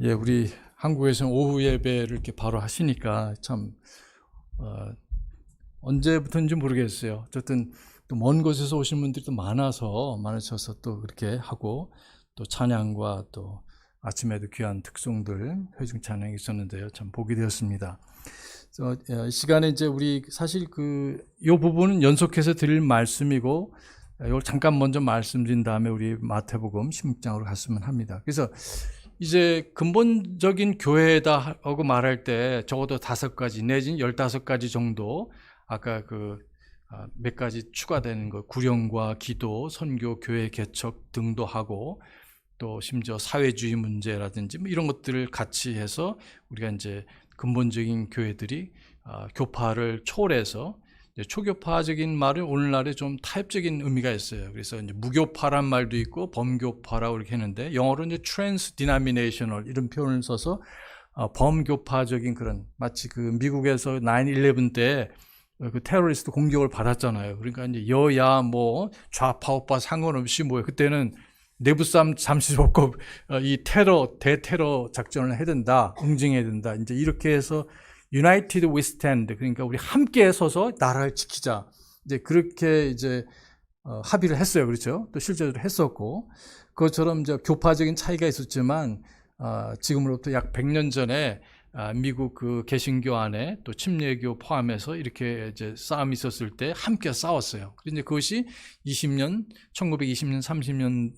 예, 우리 한국에서는 오후 예배를 이렇게 바로 하시니까 참 언제부터인지 모르겠어요. 어쨌든 또 먼 곳에서 오신 분들이 또 많으셔서 또 그렇게 하고 또 찬양과 또 아침에도 귀한 특송들 회중 찬양이 있었는데요. 참 보게 되었습니다. 이 시간에 이제 우리 사실 요 부분은 연속해서 드릴 말씀이고 이걸 잠깐 먼저 말씀드린 다음에 우리 마태복음 16장으로 갔으면 합니다. 그래서 이제 근본적인 교회다 하고 말할 때 적어도 5가지 내지는 15가지 정도 아까 몇 가지 추가되는 거 구령과 기도, 선교, 교회 개척 등도 하고 또 심지어 사회주의 문제라든지 뭐 이런 것들을 같이 해서 우리가 이제 근본적인 교회들이 교파를 초월해서 초교파적인 말은 오늘날에 좀 타협적인 의미가 있어요. 그래서 이제 무교파란 말도 있고 범교파라고 이렇게 했는데 영어로 이제 transdenominational 이런 표현을 써서 범교파적인 그런 마치 미국에서 9/11 때 테러리스트 공격을 받았잖아요. 그러니까 이제 여야 뭐 좌파 우파 상관없이 뭐예요. 그때는 내부 싸움 잠시 접고 이 대테러 작전을 해야 된다, 응징해야 된다. 이제 이렇게 해서 United we stand. 그러니까 우리 함께 서서 나라를 지키자. 이제 그렇게 이제 합의를 했어요. 그렇죠? 또 실제로 했었고. 그것처럼 이제 교파적인 차이가 있었지만, 지금으로부터 약 100년 전에 미국 개신교 안에 또 침례교 포함해서 이렇게 이제 싸움이 있었을 때 함께 싸웠어요. 그런데 그것이 1920년, 30년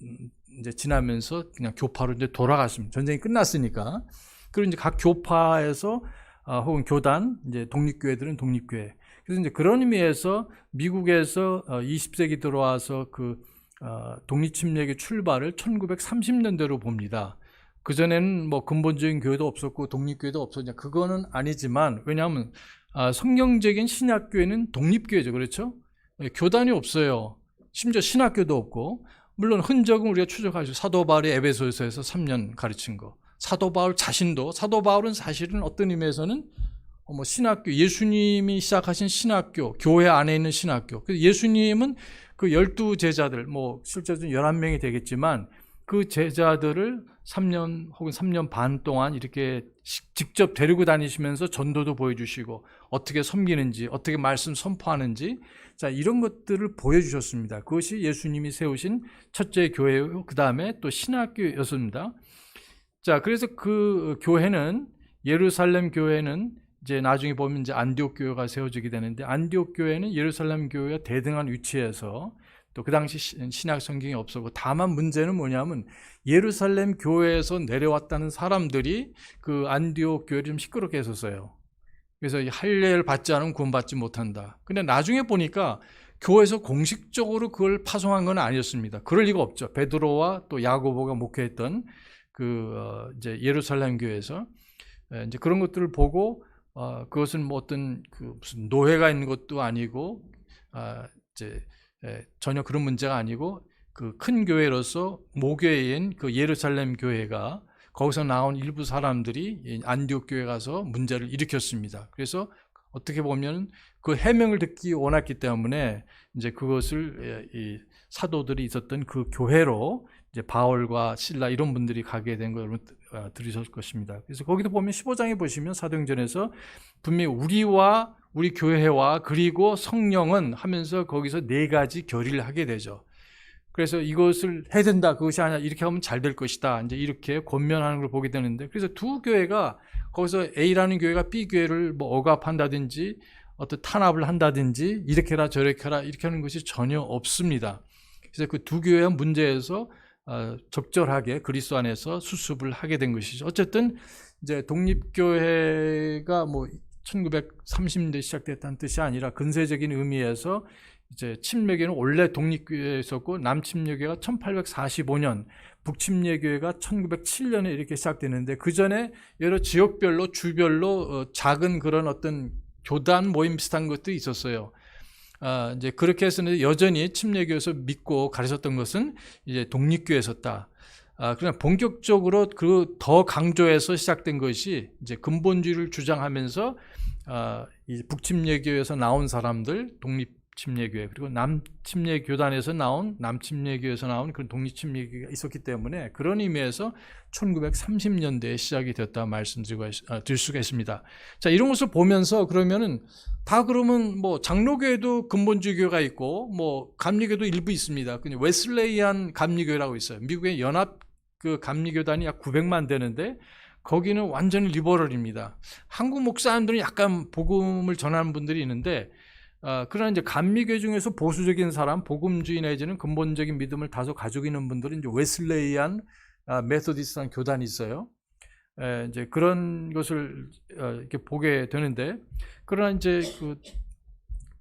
이제 지나면서 그냥 교파로 이제 돌아갔습니다. 전쟁이 끝났으니까. 그리고 이제 각 교파에서 혹은 교단, 이제 독립교회들은 독립교회. 그래서 이제 그런 의미에서 미국에서 20세기 들어와서 독립침략의 출발을 1930년대로 봅니다. 그전에는 뭐 근본적인 교회도 없었고 독립교회도 없었냐. 그거는 아니지만, 왜냐하면 성경적인 신약교회는 독립교회죠. 그렇죠? 교단이 없어요. 심지어 신학교도 없고, 물론 흔적은 우리가 추적하죠. 사도 바울이 에베소서에서 3년 가르친 거. 사도 바울 자신도, 사도 바울은 사실은 어떤 의미에서는 신학교, 예수님이 시작하신 신학교, 교회 안에 있는 신학교. 그래서 예수님은 12 제자들, 실제로는 11명이 되겠지만 그 제자들을 3년 혹은 3년 반 동안 이렇게 직접 데리고 다니시면서 전도도 보여주시고 어떻게 섬기는지, 어떻게 말씀 선포하는지, 자, 이런 것들을 보여주셨습니다. 그것이 예수님이 세우신 첫째 교회요. 그 다음에 또 신학교였습니다. 자, 그래서 교회는 예루살렘 교회는 이제 나중에 보면 이제 안디옥 교회가 세워지게 되는데, 안디옥 교회는 예루살렘 교회와 대등한 위치에서 또 그 당시 신약 성경이 없었고, 다만 문제는 뭐냐면 예루살렘 교회에서 내려왔다는 사람들이 안디옥 교회를 좀 시끄럽게 했었어요. 그래서 할례를 받지 않으면 구원받지 못한다. 근데 나중에 보니까 교회에서 공식적으로 그걸 파송한 건 아니었습니다. 그럴 리가 없죠. 베드로와 또 야고보가 목회했던 이제 예루살렘 교회에서 이제 그런 것들을 보고 그것은 뭐 어떤 무슨 노예가 있는 것도 아니고 이제 전혀 그런 문제가 아니고 큰 교회로서 모교회인 예루살렘 교회가 거기서 나온 일부 사람들이 안디옥 교회 가서 문제를 일으켰습니다. 그래서 어떻게 보면 그 해명을 듣기 원했기 때문에 이제 그것을 이 사도들이 있었던 그 교회로 이제 바울과 실라 이런 분들이 가게 된 걸 여러분 들으셨을 것입니다. 그래서 거기도 보면 15장에 보시면 사도행전에서 분명히 우리 교회와 그리고 성령은 하면서 거기서 4가지 결의를 하게 되죠. 그래서 이것을 해야 된다, 그것이 아니라 이렇게 하면 잘 될 것이다, 이제 이렇게 권면하는 걸 보게 되는데, 그래서 두 교회가 거기서 A라는 교회가 B 교회를 억압한다든지 어떤 탄압을 한다든지 이렇게 해라 저렇게 해라 이렇게 하는 것이 전혀 없습니다. 그래서 그 두 교회의 문제에서 적절하게 그리스도 안에서 수습을 하게 된 것이죠. 어쨌든 이제 독립교회가 1930년대 시작됐다는 뜻이 아니라 근세적인 의미에서 이제 침례교회는 원래 독립교회였었고 남침례교회가 1845년, 북침례교회가 1907년에 이렇게 시작되는데, 그 전에 여러 지역별로 주별로 작은 그런 어떤 교단 모임 비슷한 것도 있었어요. 이제 그렇게 해서는 여전히 침례교에서 믿고 가르쳤던 것은 이제 독립교회였었다. 그러나 본격적으로 더 강조해서 시작된 것이 이제 근본주의를 주장하면서 이 북침례교에서 나온 사람들, 독립침례교회, 그리고 남침례교단에서 나온, 남침례교에서 나온 그런 독립침례교회가 있었기 때문에 그런 의미에서 1930년대에 시작이 됐다 말씀드릴 수가 있습니다. 자, 이런 것을 보면서 그러면은 다 그러면 뭐 장로교회도 근본주의 교회가 있고 뭐 감리교도 일부 있습니다. 그냥 웨슬레이안 감리교회라고 있어요. 미국의 연합 그 감리교단이 약 900만 되는데 거기는 완전히 리버럴입니다. 한국 목사님들은 약간 복음을 전하는 분들이 있는데, 그러나 이제 감리교 중에서 보수적인 사람, 복음주의 내지는 근본적인 믿음을 다소 가지고 있는 분들은 이제 웨슬레이안 메소디스트한 교단이 있어요. 이제 그런 것을 이렇게 보게 되는데, 그러나 이제 그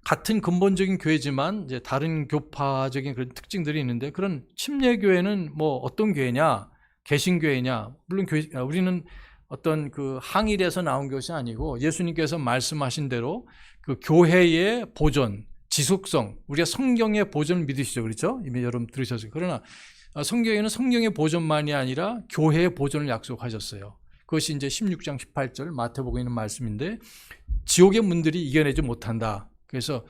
같은 근본적인 교회지만 이제 다른 교파적인 그런 특징들이 있는데, 그런 침례교회는 뭐 어떤 교회냐? 개신교회냐? 물론 우리는 어떤 그 항일에서 나온 것이 아니고 예수님께서 말씀하신 대로 그 교회의 보존, 지속성, 우리가 성경의 보존을 믿으시죠, 그렇죠? 이미 여러분 들으셨어요. 그러나 성경에는 성경의 보존만이 아니라 교회의 보존을 약속하셨어요. 그것이 이제 16장 18절 마태복음에 있는 말씀인데, 지옥의 문들이 이겨내지 못한다. 그래서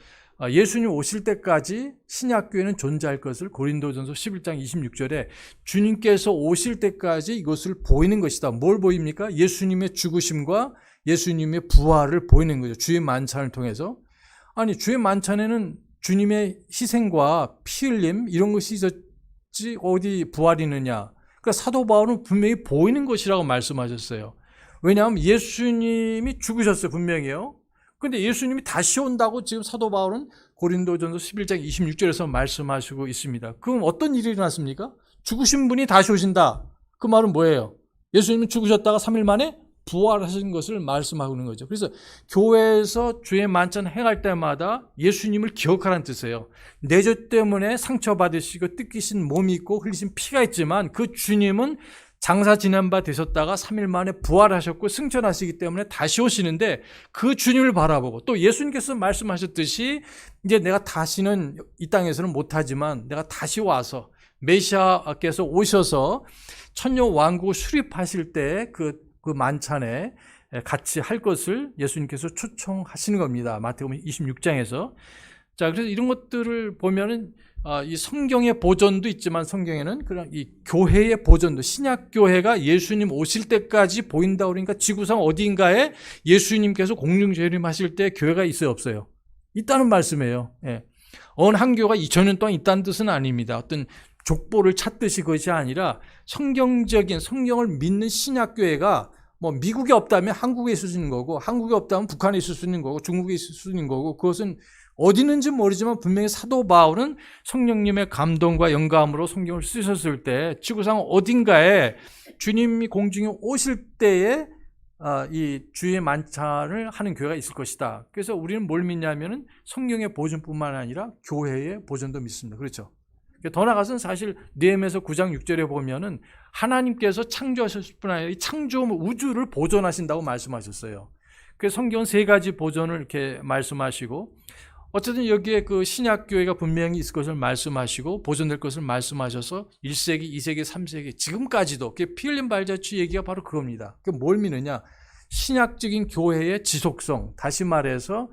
예수님 오실 때까지 신약교회는 존재할 것을 고린도전서 11장 26절에 주님께서 오실 때까지 이것을 보이는 것이다. 뭘 보입니까? 예수님의 죽으심과 예수님의 부활을 보이는 거죠. 주의 만찬을 통해서. 아니, 주의 만찬에는 주님의 희생과 피 흘림 이런 것이 있었지 어디 부활이 있느냐. 그러니까 사도 바울은 분명히 보이는 것이라고 말씀하셨어요. 왜냐하면 예수님이 죽으셨어요, 분명히요. 근데 예수님이 다시 온다고 지금 사도 바울은 고린도전서 11장 26절에서 말씀하시고 있습니다. 그럼 어떤 일이 일어났습니까? 죽으신 분이 다시 오신다. 그 말은 뭐예요? 예수님이 죽으셨다가 3일 만에 부활하신 것을 말씀하고 있는 거죠. 그래서 교회에서 주의 만찬 행할 때마다 예수님을 기억하라는 뜻이에요. 내 죄 때문에 상처받으시고 뜯기신 몸이 있고 흘리신 피가 있지만 그 주님은 장사 지낸 바 되셨다가 3일 만에 부활하셨고 승천하시기 때문에 다시 오시는데, 그 주님을 바라보고 또 예수님께서 말씀하셨듯이 이제 내가 다시는 이 땅에서는 못하지만 내가 다시 와서 메시아께서 오셔서 천년 왕국 수립하실 때 그 만찬에 같이 할 것을 예수님께서 초청하시는 겁니다. 마태복음 26장에서. 자, 그래서 이런 것들을 보면은 이 성경의 보존도 있지만 성경에는 그런 이 교회의 보존도, 신약 교회가 예수님 오실 때까지 보인다 그러니까 지구상 어디인가에 예수님께서 공중 재림하실 때 교회가 있어요, 없어요? 있다는 말씀이에요. 예. 어느 한 교회가 2000년 동안 있다는 뜻은 아닙니다. 어떤 족보를 찾듯이 그것이 아니라 성경적인 성경을 믿는 신약 교회가 뭐 미국에 없다면 한국에 있을 수 있는 거고, 한국에 없다면 북한에 있을 수 있는 거고, 중국에 있을 수 있는 거고, 그것은 어디 있는지 모르지만 분명히 사도 바울은 성령님의 감동과 영감으로 성경을 쓰셨을 때 지구상 어딘가에 주님이 공중에 오실 때에 이 주의 만찬을 하는 교회가 있을 것이다. 그래서 우리는 뭘 믿냐면은 성경의 보존뿐만 아니라 교회의 보존도 믿습니다. 그렇죠? 더 나아가서는 사실 느헤미야서 9장 6절에 보면은 하나님께서 창조하셨을 뿐 아니라 이 창조물 우주를 보존하신다고 말씀하셨어요. 그래서 성경은 세 가지 보존을 이렇게 말씀하시고, 어쨌든 여기에 그 신약교회가 분명히 있을 것을 말씀하시고 보존될 것을 말씀하셔서 1세기, 2세기, 3세기 지금까지도 피 흘린 발자취 얘기가 바로 그겁니다. 그게 뭘 믿느냐? 신약적인 교회의 지속성, 다시 말해서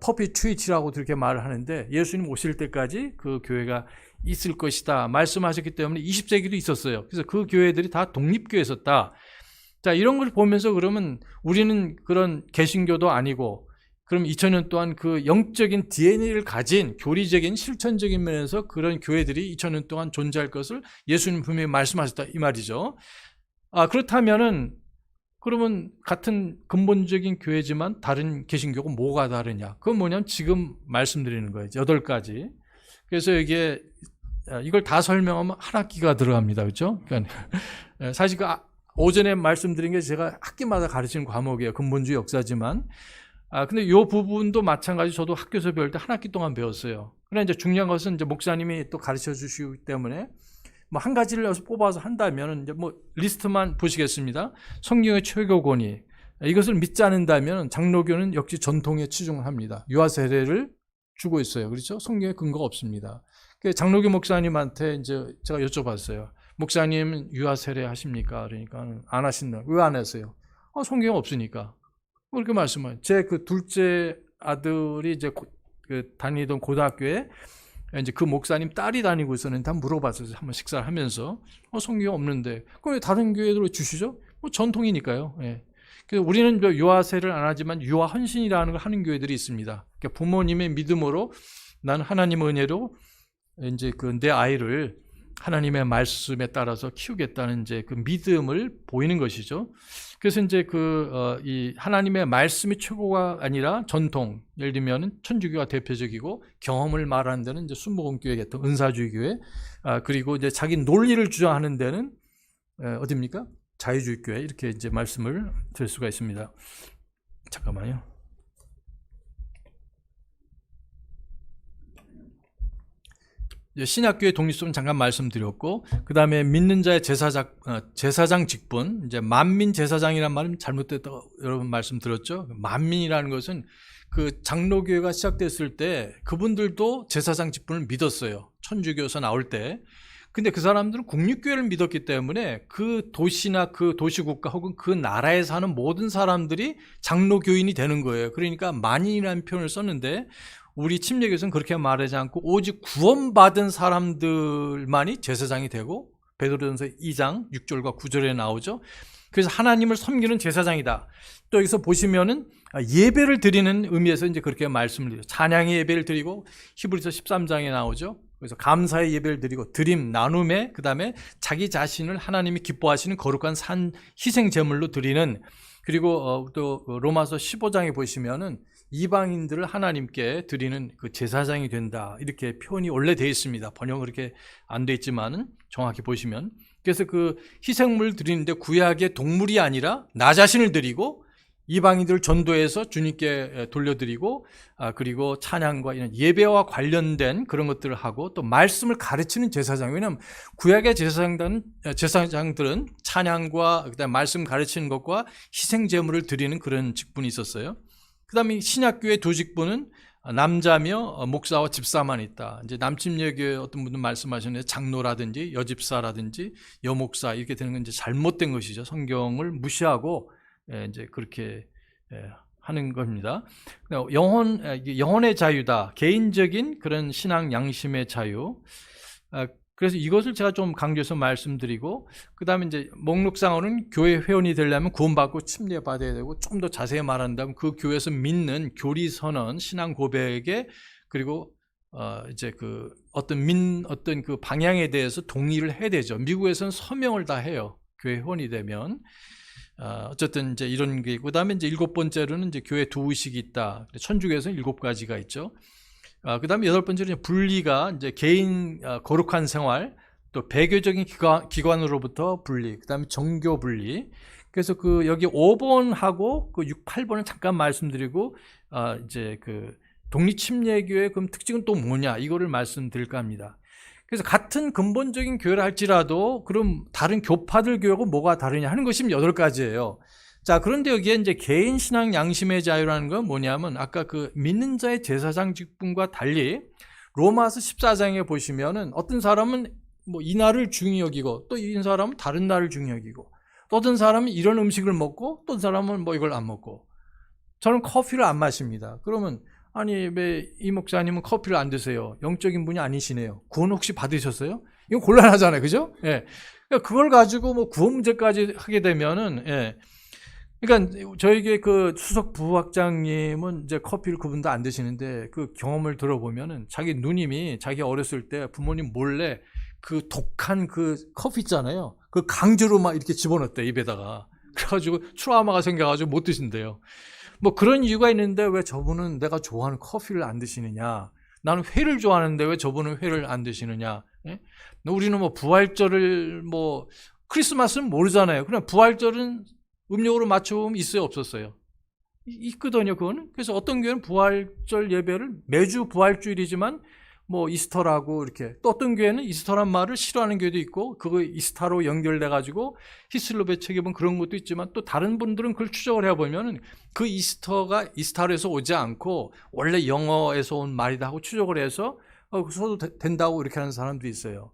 퍼피튜이티라고 그렇게 말을 하는데, 예수님 오실 때까지 그 교회가 있을 것이다 말씀하셨기 때문에 20세기도 있었어요. 그래서 그 교회들이 다 독립교회였었다. 자, 이런 걸 보면서 그러면 우리는 그런 개신교도 아니고, 그럼 2000년 동안 그 영적인 DNA를 가진 교리적인 실천적인 면에서 그런 교회들이 2000년 동안 존재할 것을 예수님 분명히 말씀하셨다 이 말이죠. 그렇다면은 그러면 같은 근본적인 교회지만 다른 개신교가 뭐가 다르냐? 그건 뭐냐면 지금 말씀드리는 거예요. 8가지. 그래서 이게 이걸 다 설명하면 한 학기가 들어갑니다. 그렇죠? 그러니까 사실 그 오전에 말씀드린 게 제가 학기마다 가르치는 과목이에요. 근본주의 역사지만. 근데 이 부분도 마찬가지 저도 학교에서 배울 때 한 학기 동안 배웠어요. 그러나 이제 중요한 것은 이제 목사님이 또 가르쳐 주시기 때문에 뭐 한 가지를 여기서 뽑아서 한다면 이제 뭐 리스트만 보시겠습니다. 성경의 최고 권위. 이것을 믿지 않는다면 장로교는 역시 전통에 치중을 합니다. 유아 세례를 주고 있어요. 그렇죠? 성경에 근거가 없습니다. 장로교 목사님한테 이제 제가 여쭤봤어요. 목사님 유아 세례 하십니까? 그러니까 안 하신다. 왜 안 하세요? 성경에 없으니까. 그렇게 말씀해요. 제 그 둘째 아들이 이제 그 다니던 고등학교에 이제 그 목사님 딸이 다니고 있었는데 한번 물어봤어요. 한번 식사를 하면서 성경 없는데 그럼 왜 다른 교회로 주시죠? 뭐 전통이니까요. 예. 그래서 우리는 유아세를 안 하지만 유아 헌신이라는 걸 하는 교회들이 있습니다. 그러니까 부모님의 믿음으로 난 하나님 은혜로 이제 그 내 아이를 하나님의 말씀에 따라서 키우겠다는 이제 그 믿음을 보이는 것이죠. 그래서 이제 이 하나님의 말씀이 최고가 아니라 전통, 예를 들면 천주교가 대표적이고 경험을 말하는 데는 이제 순복음교회 같은 은사주의 교회, 그리고 이제 자기 논리를 주장하는 데는 어디입니까? 자유주의 교회 이렇게 이제 말씀을 드릴 수가 있습니다. 잠깐만요. 신약교회 독립성은 잠깐 말씀드렸고, 그 다음에 믿는 자의 제사장 직분, 이제 만민 제사장이란 말은 잘못됐다고 여러분 말씀드렸죠. 만민이라는 것은 그 장로교회가 시작됐을 때 그분들도 제사장 직분을 믿었어요. 천주교에서 나올 때. 근데 그 사람들은 국립교회를 믿었기 때문에 그 도시나 그 도시국가 혹은 그 나라에 사는 모든 사람들이 장로교인이 되는 거예요. 그러니까 만인이라는 표현을 썼는데 우리 침례교에서는 그렇게 말하지 않고 오직 구원받은 사람들만이 제사장이 되고 베드로전서 2장 6절과 9절에 나오죠. 그래서 하나님을 섬기는 제사장이다. 또 여기서 보시면은 예배를 드리는 의미에서 이제 그렇게 말씀을 드려요. 찬양의 예배를 드리고 히브리서 13장에 나오죠. 그래서 감사의 예배를 드리고 드림, 나눔에 그다음에 자기 자신을 하나님이 기뻐하시는 거룩한 산 희생 제물로 드리는, 그리고 또 로마서 15장에 보시면은 이방인들을 하나님께 드리는 그 제사장이 된다. 이렇게 표현이 원래 되어 있습니다. 번역은 그렇게 안 되어 있지만은 정확히 보시면. 그래서 그 희생물 드리는데 구약의 동물이 아니라 나 자신을 드리고 이방인들을 전도해서 주님께 돌려드리고, 그리고 찬양과 이런 예배와 관련된 그런 것들을 하고 또 말씀을 가르치는 제사장. 왜냐하면 구약의 제사장들은 찬양과 그다음에 말씀 가르치는 것과 희생 제물을 드리는 그런 직분이 있었어요. 그다음에 신약교회 두 직분은 남자며 목사와 집사만 있다. 이제 남침례교회 어떤 분들 말씀하셨는데 장로라든지 여집사라든지 여목사 이렇게 되는 건 이제 잘못된 것이죠. 성경을 무시하고 이제 그렇게 하는 겁니다. 영혼의 자유다. 개인적인 그런 신앙 양심의 자유. 그래서 이것을 제가 좀 강조해서 말씀드리고, 그 다음에 이제 목록상으로는 교회 회원이 되려면 구원받고 침례받아야 되고, 좀 더 자세히 말한다면 그 교회에서 믿는 교리 선언, 신앙 고백에, 그리고 이제 그 어떤 그 방향에 대해서 동의를 해야 되죠. 미국에서는 서명을 다 해요. 교회 회원이 되면. 어쨌든 이제 이런 게 있고, 그 다음에 이제 7번째로는 이제 교회 두 의식이 있다. 천주교에서는 7가지가 있죠. 그 다음에 8번째는 분리가 이제 개인 거룩한 생활, 또 배교적인 기관으로부터 분리, 그 다음에 정교 분리. 그래서 그 여기 5번하고 그 6, 8번을 잠깐 말씀드리고, 이제 그 독립침례교회 그럼 특징은 또 뭐냐, 이거를 말씀드릴까 합니다. 그래서 같은 근본적인 교회를 할지라도 그럼 다른 교파들 교회하고 뭐가 다르냐 하는 것이 8가지예요. 자, 그런데 여기에 이제 개인 신앙 양심의 자유라는 건 뭐냐면 아까 그 믿는 자의 제사장 직분과 달리 로마서 14장에 보시면은 어떤 사람은 뭐 이 날을 중히 여기고 또 이 사람은 다른 날을 중히 여기고 또 어떤 사람은 이런 음식을 먹고 또 어떤 사람은 뭐 이걸 안 먹고. 저는 커피를 안 마십니다. 그러면 아니 왜 이 목사님은 커피를 안 드세요? 영적인 분이 아니시네요. 구원 혹시 받으셨어요? 이거 곤란하잖아요. 그죠? 예. 그걸 가지고 뭐 구원 문제까지 하게 되면은 그러니까 저에게 그 수석 부학장님은 이제 커피를 그분도 안 드시는데 그 경험을 들어보면은 자기 누님이 자기 어렸을 때 부모님 몰래 그 독한 그 커피 있잖아요. 그 강제로 막 이렇게 집어넣었대 입에다가. 그래가지고 트라우마가 생겨가지고 못 드신대요. 뭐 그런 이유가 있는데 왜 저분은 내가 좋아하는 커피를 안 드시느냐? 나는 회를 좋아하는데 왜 저분은 회를 안 드시느냐? 예? 우리는 뭐 부활절을 뭐 크리스마스는 모르잖아요. 그냥 부활절은 음력으로 맞춰보면 있어요, 없었어요? 있거든요, 그거는. 그래서 어떤 교회는 부활절 예배를 매주 부활주일이지만 뭐 이스터라고 이렇게, 또 어떤 교회는 이스터란 말을 싫어하는 교회도 있고 그거 이스타로 연결돼가지고 히슬롭에 책임은 그런 것도 있지만 또 다른 분들은 그걸 추적을 해보면은 그 이스터가 이스타로에서 오지 않고 원래 영어에서 온 말이다 하고 추적을 해서 써도 된다고 이렇게 하는 사람도 있어요.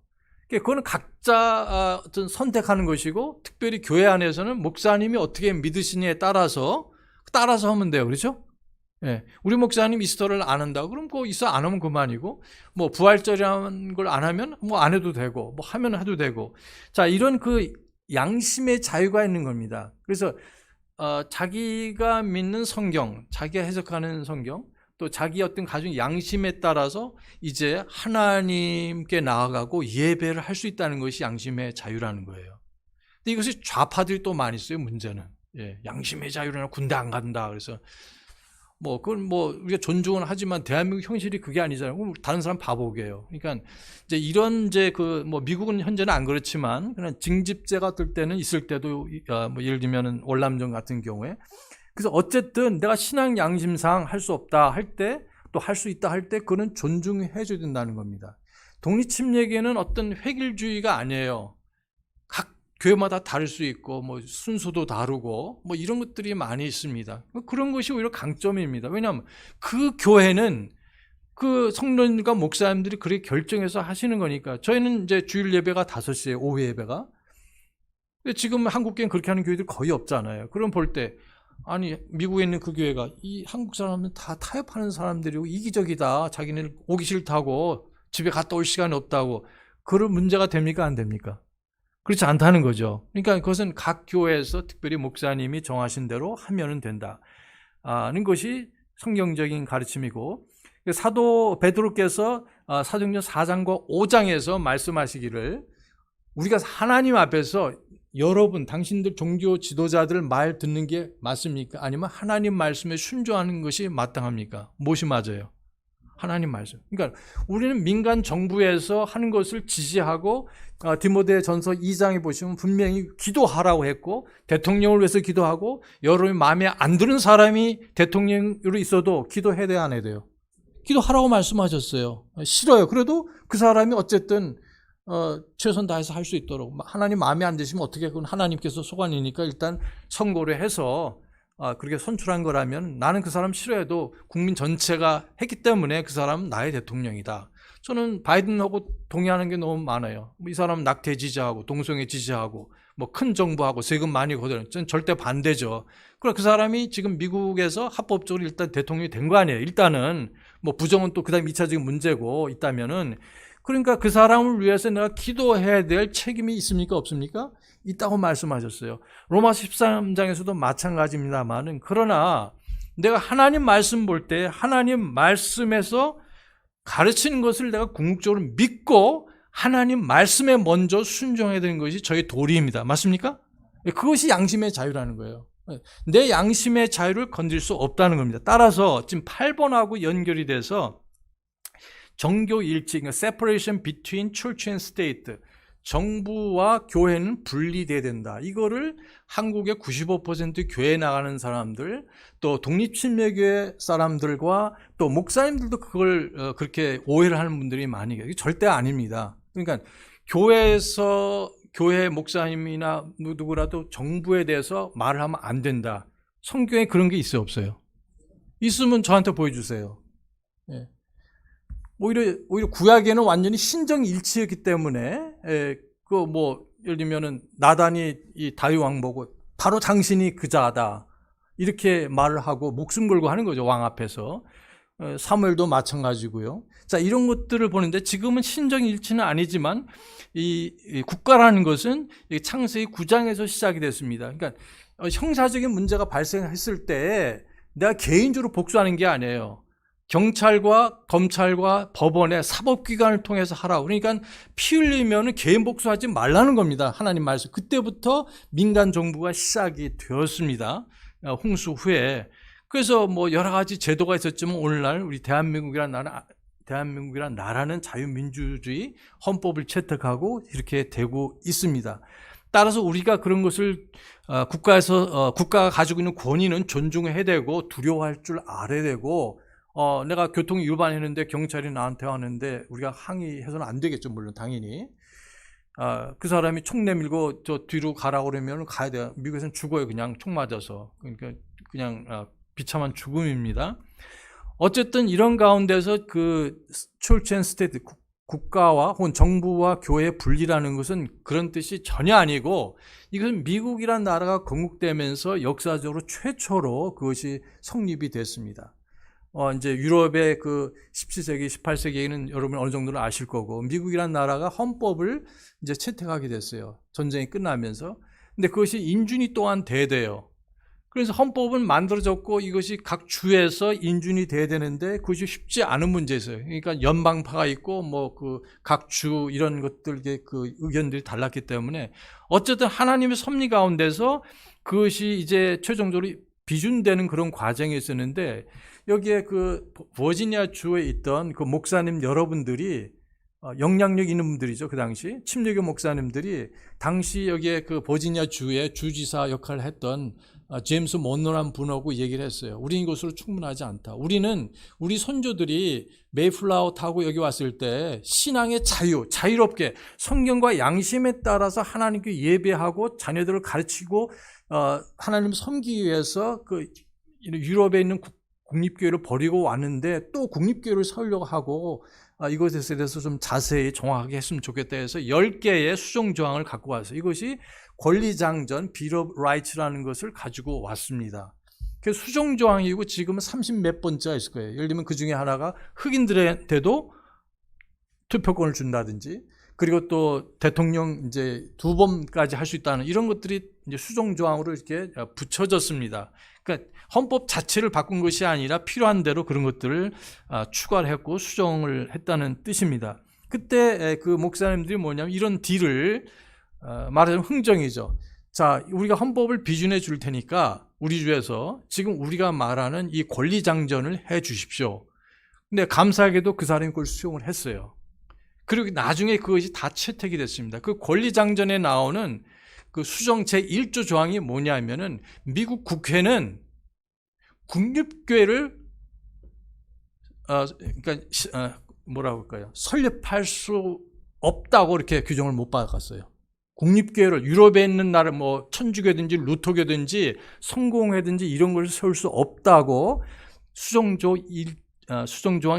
그거는 각자 어떤 선택하는 것이고 특별히 교회 안에서는 목사님이 어떻게 믿으시냐에 따라서 하면 돼요. 그렇죠? 예, 우리 목사님 이스터를 안 한다고 그럼 그 이스터 안 하면 그만이고, 뭐 부활절이라는 걸 안 하면 뭐 안 해도 되고, 뭐 하면 해도 되고. 자, 이런 그 양심의 자유가 있는 겁니다. 그래서 자기가 믿는 성경, 자기가 해석하는 성경, 또 자기 어떤 가진 양심에 따라서 이제 하나님께 나아가고 예배를 할 수 있다는 것이 양심의 자유라는 거예요. 근데 이것이 좌파들이 또 많이 있어요. 문제는, 예, 양심의 자유라는 군대 안 간다. 그래서 뭐 그건 뭐 우리가 존중은 하지만 대한민국 현실이 그게 아니잖아요. 그럼 다른 사람 바보게요. 그러니까 이제 이런 이제 그 뭐 미국은 현재는 안 그렇지만 그냥 징집제가 뜰 때는 있을 때도 뭐 예를 들면은 월남전 같은 경우에, 그래서 어쨌든 내가 신앙 양심상 할 수 없다 할 때, 또 할 수 있다 할 때 그는 존중해 줘야 된다는 겁니다. 독립침례교회는 어떤 획일주의가 아니에요. 각 교회마다 다를 수 있고 뭐 순서도 다르고 뭐 이런 것들이 많이 있습니다. 그런 것이 오히려 강점입니다. 왜냐하면 그 교회는 그 성도님과 목사님들이 그렇게 결정해서 하시는 거니까. 저희는 이제 주일 예배가 5시에 오후 예배가. 근데 지금 한국교회는 그렇게 하는 교회들이 거의 없잖아요. 그럼 볼 때 아니 미국에 있는 그 교회가 이 한국 사람은 다 타협하는 사람들이고 이기적이다. 자기는 오기 싫다고 집에 갔다 올 시간이 없다고. 그런 문제가 됩니까? 안 됩니까? 그렇지 않다는 거죠. 그러니까 그것은 각 교회에서 특별히 목사님이 정하신 대로 하면 된다는 것이 성경적인 가르침이고, 사도 베드로께서 사도행전 4장과 5장에서 말씀하시기를 우리가 하나님 앞에서 여러분 당신들 종교 지도자들 말 듣는 게 맞습니까? 아니면 하나님 말씀에 순종하는 것이 마땅합니까? 무엇이 맞아요? 하나님 말씀. 그러니까 우리는 민간 정부에서 하는 것을 지지하고, 디모데전서 2장에 보시면 분명히 기도하라고 했고, 대통령을 위해서 기도하고, 여러분이 마음에 안 드는 사람이 대통령으로 있어도 기도해야 돼요, 안 해야 돼요? 기도하라고 말씀하셨어요. 싫어요. 그래도 그 사람이 어쨌든 최선 다해서 할 수 있도록, 하나님 마음에 안 드시면 어떻게, 그건 하나님께서 소관이니까 일단 선고를 해서 그렇게 선출한 거라면 나는 그 사람 싫어해도 국민 전체가 했기 때문에 그 사람은 나의 대통령이다. 저는 바이든하고 동의하는 게 너무 많아요. 이 사람은 낙태 지지하고 동성애 지지하고 뭐 큰 정부하고 세금 많이 걷어내는, 저는 절대 반대죠. 그럼 그 사람이 지금 미국에서 합법적으로 일단 대통령이 된 거 아니에요. 일단은 뭐 부정은 또 그다음 2차적인 문제고 있다면은, 그러니까 그 사람을 위해서 내가 기도해야 될 책임이 있습니까? 없습니까? 있다고 말씀하셨어요. 로마서 13장에서도 마찬가지입니다만은, 그러나 내가 하나님 말씀 볼 때 하나님 말씀에서 가르치는 것을 내가 궁극적으로 믿고 하나님 말씀에 먼저 순종해야 되는 것이 저의 도리입니다. 맞습니까? 그것이 양심의 자유라는 거예요. 내 양심의 자유를 건들 수 없다는 겁니다. 따라서 지금 8번하고 연결이 돼서 정교 일치, 그러니까 separation between church and state, 정부와 교회는 분리돼야 된다. 이거를 한국의 95% 교회 나가는 사람들, 또 독립침례교회 사람들과 또 목사님들도 그걸 그렇게 오해를 하는 분들이 많이 계세요. 절대 아닙니다. 그러니까 교회에서 교회 목사님이나 누구라도 정부에 대해서 말을 하면 안 된다. 성경에 그런 게 있어요, 없어요? 있으면 저한테 보여주세요. 예. 오히려 구약에는 완전히 신정일치였기 때문에, 그 뭐 예를 들면은 나단이 이 다윗 왕 보고 바로 당신이 그자다 이렇게 말을 하고 목숨 걸고 하는 거죠, 왕 앞에서. 사무엘도 마찬가지고요. 자, 이런 것들을 보는데 지금은 신정일치는 아니지만 이 국가라는 것은 창세기 9장에서 시작이 됐습니다. 그러니까 형사적인 문제가 발생했을 때 내가 개인적으로 복수하는 게 아니에요. 경찰과 검찰과 법원의 사법기관을 통해서 하라고. 그러니까 피 흘리면 개인 복수하지 말라는 겁니다. 하나님 말씀. 그때부터 민간 정부가 시작이 되었습니다. 홍수 후에. 그래서 뭐 여러 가지 제도가 있었지만 오늘날 우리 대한민국이라는 나라는 자유민주주의 헌법을 채택하고 이렇게 되고 있습니다. 따라서 우리가 그런 것을 국가가 가지고 있는 권위는 존중해야 되고 두려워할 줄 알아야 되고, 내가 교통 위반했는데 경찰이 나한테 왔는데 우리가 항의해서는 안 되겠죠. 물론 당연히. 그 사람이 총 내밀고 저 뒤로 가라고 그러면 가야 돼요. 미국에서는 죽어요. 그냥 총 맞아서. 그러니까 그냥 비참한 죽음입니다. 어쨌든 이런 가운데서 그 church and state, 국가와 혹은 정부와 교회의 분리라는 것은 그런 뜻이 전혀 아니고, 이것은 미국이라는 나라가 건국되면서 역사적으로 최초로 그것이 성립이 됐습니다. 이제 유럽의 그 17세기, 18세기에는 여러분 어느 정도는 아실 거고, 미국이라는 나라가 헌법을 이제 채택하게 됐어요. 전쟁이 끝나면서. 근데 그것이 인준이 또한 돼야 돼요. 그래서 헌법은 만들어졌고 이것이 각 주에서 인준이 돼야 되는데 그것이 쉽지 않은 문제였어요. 그러니까 연방파가 있고 뭐 그 각 주 이런 것들의 그 의견들이 달랐기 때문에 어쨌든 하나님의 섭리 가운데서 그것이 이제 최종적으로 비준되는 그런 과정이 있었는데, 여기에 그 버지니아 주에 있던 그 목사님 여러분들이 영향력 있는 분들이죠. 그 당시 침례교 목사님들이 당시 여기에 그 버지니아 주의 주지사 역할을 했던 제임스 monroe라는 분하고 얘기를 했어요. 우리는 이것으로 충분하지 않다. 우리는 우리 선조들이 메이플라워 타고 여기 왔을 때 신앙의 자유롭게 성경과 양심에 따라서 하나님께 예배하고 자녀들을 가르치고 하나님을 섬기기 위해서 그 유럽에 있는 국립교회를 버리고 왔는데 또 국립교회를 세우려고 하고 이것에 대해서 좀 자세히 정확하게 했으면 좋겠다 해서 10개의 수정조항을 갖고 왔어요. 이것이 권리장전, Bill of Rights라는 것을 가지고 왔습니다. 그래서 수정조항이고 지금은 30몇 번째가 있을 거예요. 예를 들면 그 중에 하나가 흑인들한테도 투표권을 준다든지, 그리고 또 대통령 이제 2번까지 할 수 있다는 이런 것들이 이제 수정조항으로 이렇게 붙여졌습니다. 그러니까 헌법 자체를 바꾼 것이 아니라 필요한 대로 그런 것들을 추가를 했고 수정을 했다는 뜻입니다. 그때 그 목사님들이 뭐냐면 이런 딜을 말하자면 흥정이죠. 자, 우리가 헌법을 비준해 줄 테니까 우리 주에서 지금 우리가 말하는 이 권리장전을 해 주십시오. 근데 감사하게도 그 사람이 그걸 수용을 했어요. 그리고 나중에 그것이 다 채택이 됐습니다. 그 권리장전에 나오는 그 수정 제1조 조항이 뭐냐면은 미국 국회는 국립교회를 그러니까 뭐라고 할까요? 설립할 수 없다고 이렇게 규정을 못 받았어요. 국립교회를 유럽에 있는 나라 뭐 천주교든지 루터교든지 성공회든지 이런 걸 세울 수 없다고 수정조항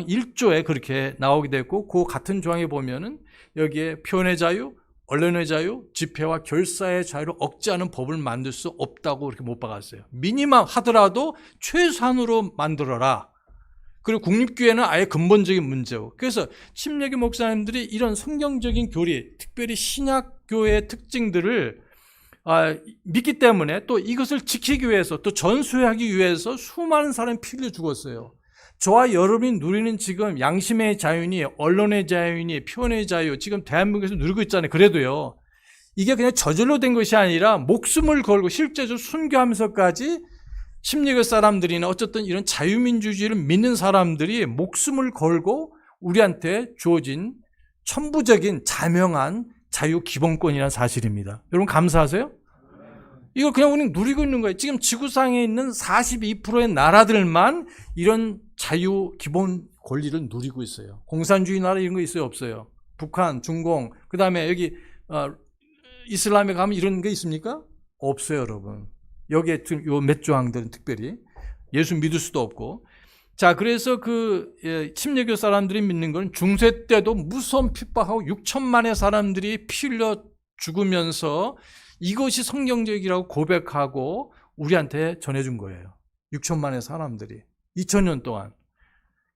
1조에 그렇게 나오게 됐고, 그 같은 조항에 보면은 여기에 표현의 자유, 언론의 자유, 집회와 결사의 자유를 억제하는 법을 만들 수 없다고 이렇게 못 박았어요. 미니멈 하더라도 최소한으로 만들어라. 그리고 국립교회는 아예 근본적인 문제고, 그래서 침례교 목사님들이 이런 성경적인 교리, 특별히 신약교회의 특징들을 믿기 때문에 또 이것을 지키기 위해서 또 전수하기 위해서 수많은 사람이 피를 죽었어요. 저와 여러분이 누리는 지금 양심의 자유니 언론의 자유니 표현의 자유 지금 대한민국에서 누리고 있잖아요. 그래도요, 이게 그냥 저절로 된 것이 아니라 목숨을 걸고 실제로 순교하면서까지 침례교 사람들이나 어쨌든 이런 자유민주주의를 믿는 사람들이 목숨을 걸고 우리한테 주어진 천부적인 자명한 자유 기본권이라는 사실입니다. 여러분 감사하세요? 이걸 그냥 우리는 누리고 있는 거예요. 지금 지구상에 있는 42%의 나라들만 이런 자유 기본 권리를 누리고 있어요. 공산주의 나라 이런 거 있어요? 없어요? 북한, 중공, 그 다음에 여기 이슬람에 가면 이런 게 있습니까? 없어요, 여러분. 여기에 요 몇 조항들은 특별히 예수 믿을 수도 없고. 자, 그래서 그 침례교 사람들이 믿는 건 중세 때도 무서운 핍박하고 6천만의 사람들이 피 흘려 죽으면서 이것이 성경적이라고 고백하고 우리한테 전해준 거예요. 6천만의 사람들이 2000년 동안.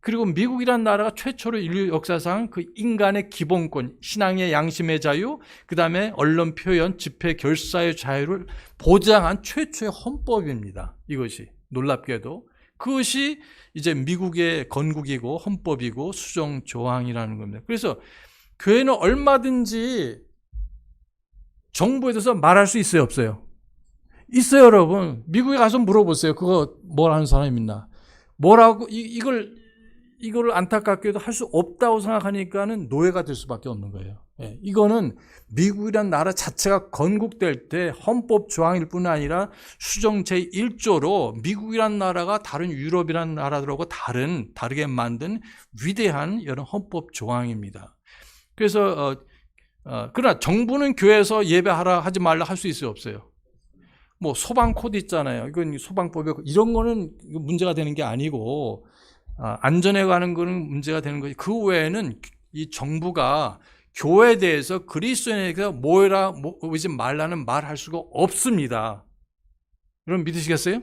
그리고 미국이란 나라가 최초로 인류 역사상 그 인간의 기본권, 신앙의 양심의 자유, 그 다음에 언론 표현, 집회, 결사의 자유를 보장한 최초의 헌법입니다. 이것이 놀랍게도 그것이 이제 미국의 건국이고 헌법이고 수정 조항이라는 겁니다. 그래서 교회는 얼마든지 정부에 대해서 말할 수 있어요, 없어요? 있어요, 여러분. 미국에 가서 물어보세요. 그거 뭘 하는 사람이 있나? 뭐라고 이거를 안타깝게도 할 수 없다고 생각하니까는 노예가 될 수밖에 없는 거예요. 예, 이거는 미국이란 나라 자체가 건국될 때 헌법 조항일 뿐 아니라 수정 제1조로 미국이란 나라가 다른 유럽이란 나라들하고 다르게 만든 위대한 이런 헌법 조항입니다. 그래서 그러나 정부는 교회에서 예배하라 하지 말라 할 수 있어요, 없어요? 뭐 소방 코드 있잖아요. 이건 소방법에 이런 거는 문제가 되는 게 아니고 안전에 관한 거는 문제가 되는 거지. 그 외에는 이 정부가 교회에 대해서 그리스도인에게 모이지 말라는 말할 수가 없습니다. 여러분 믿으시겠어요?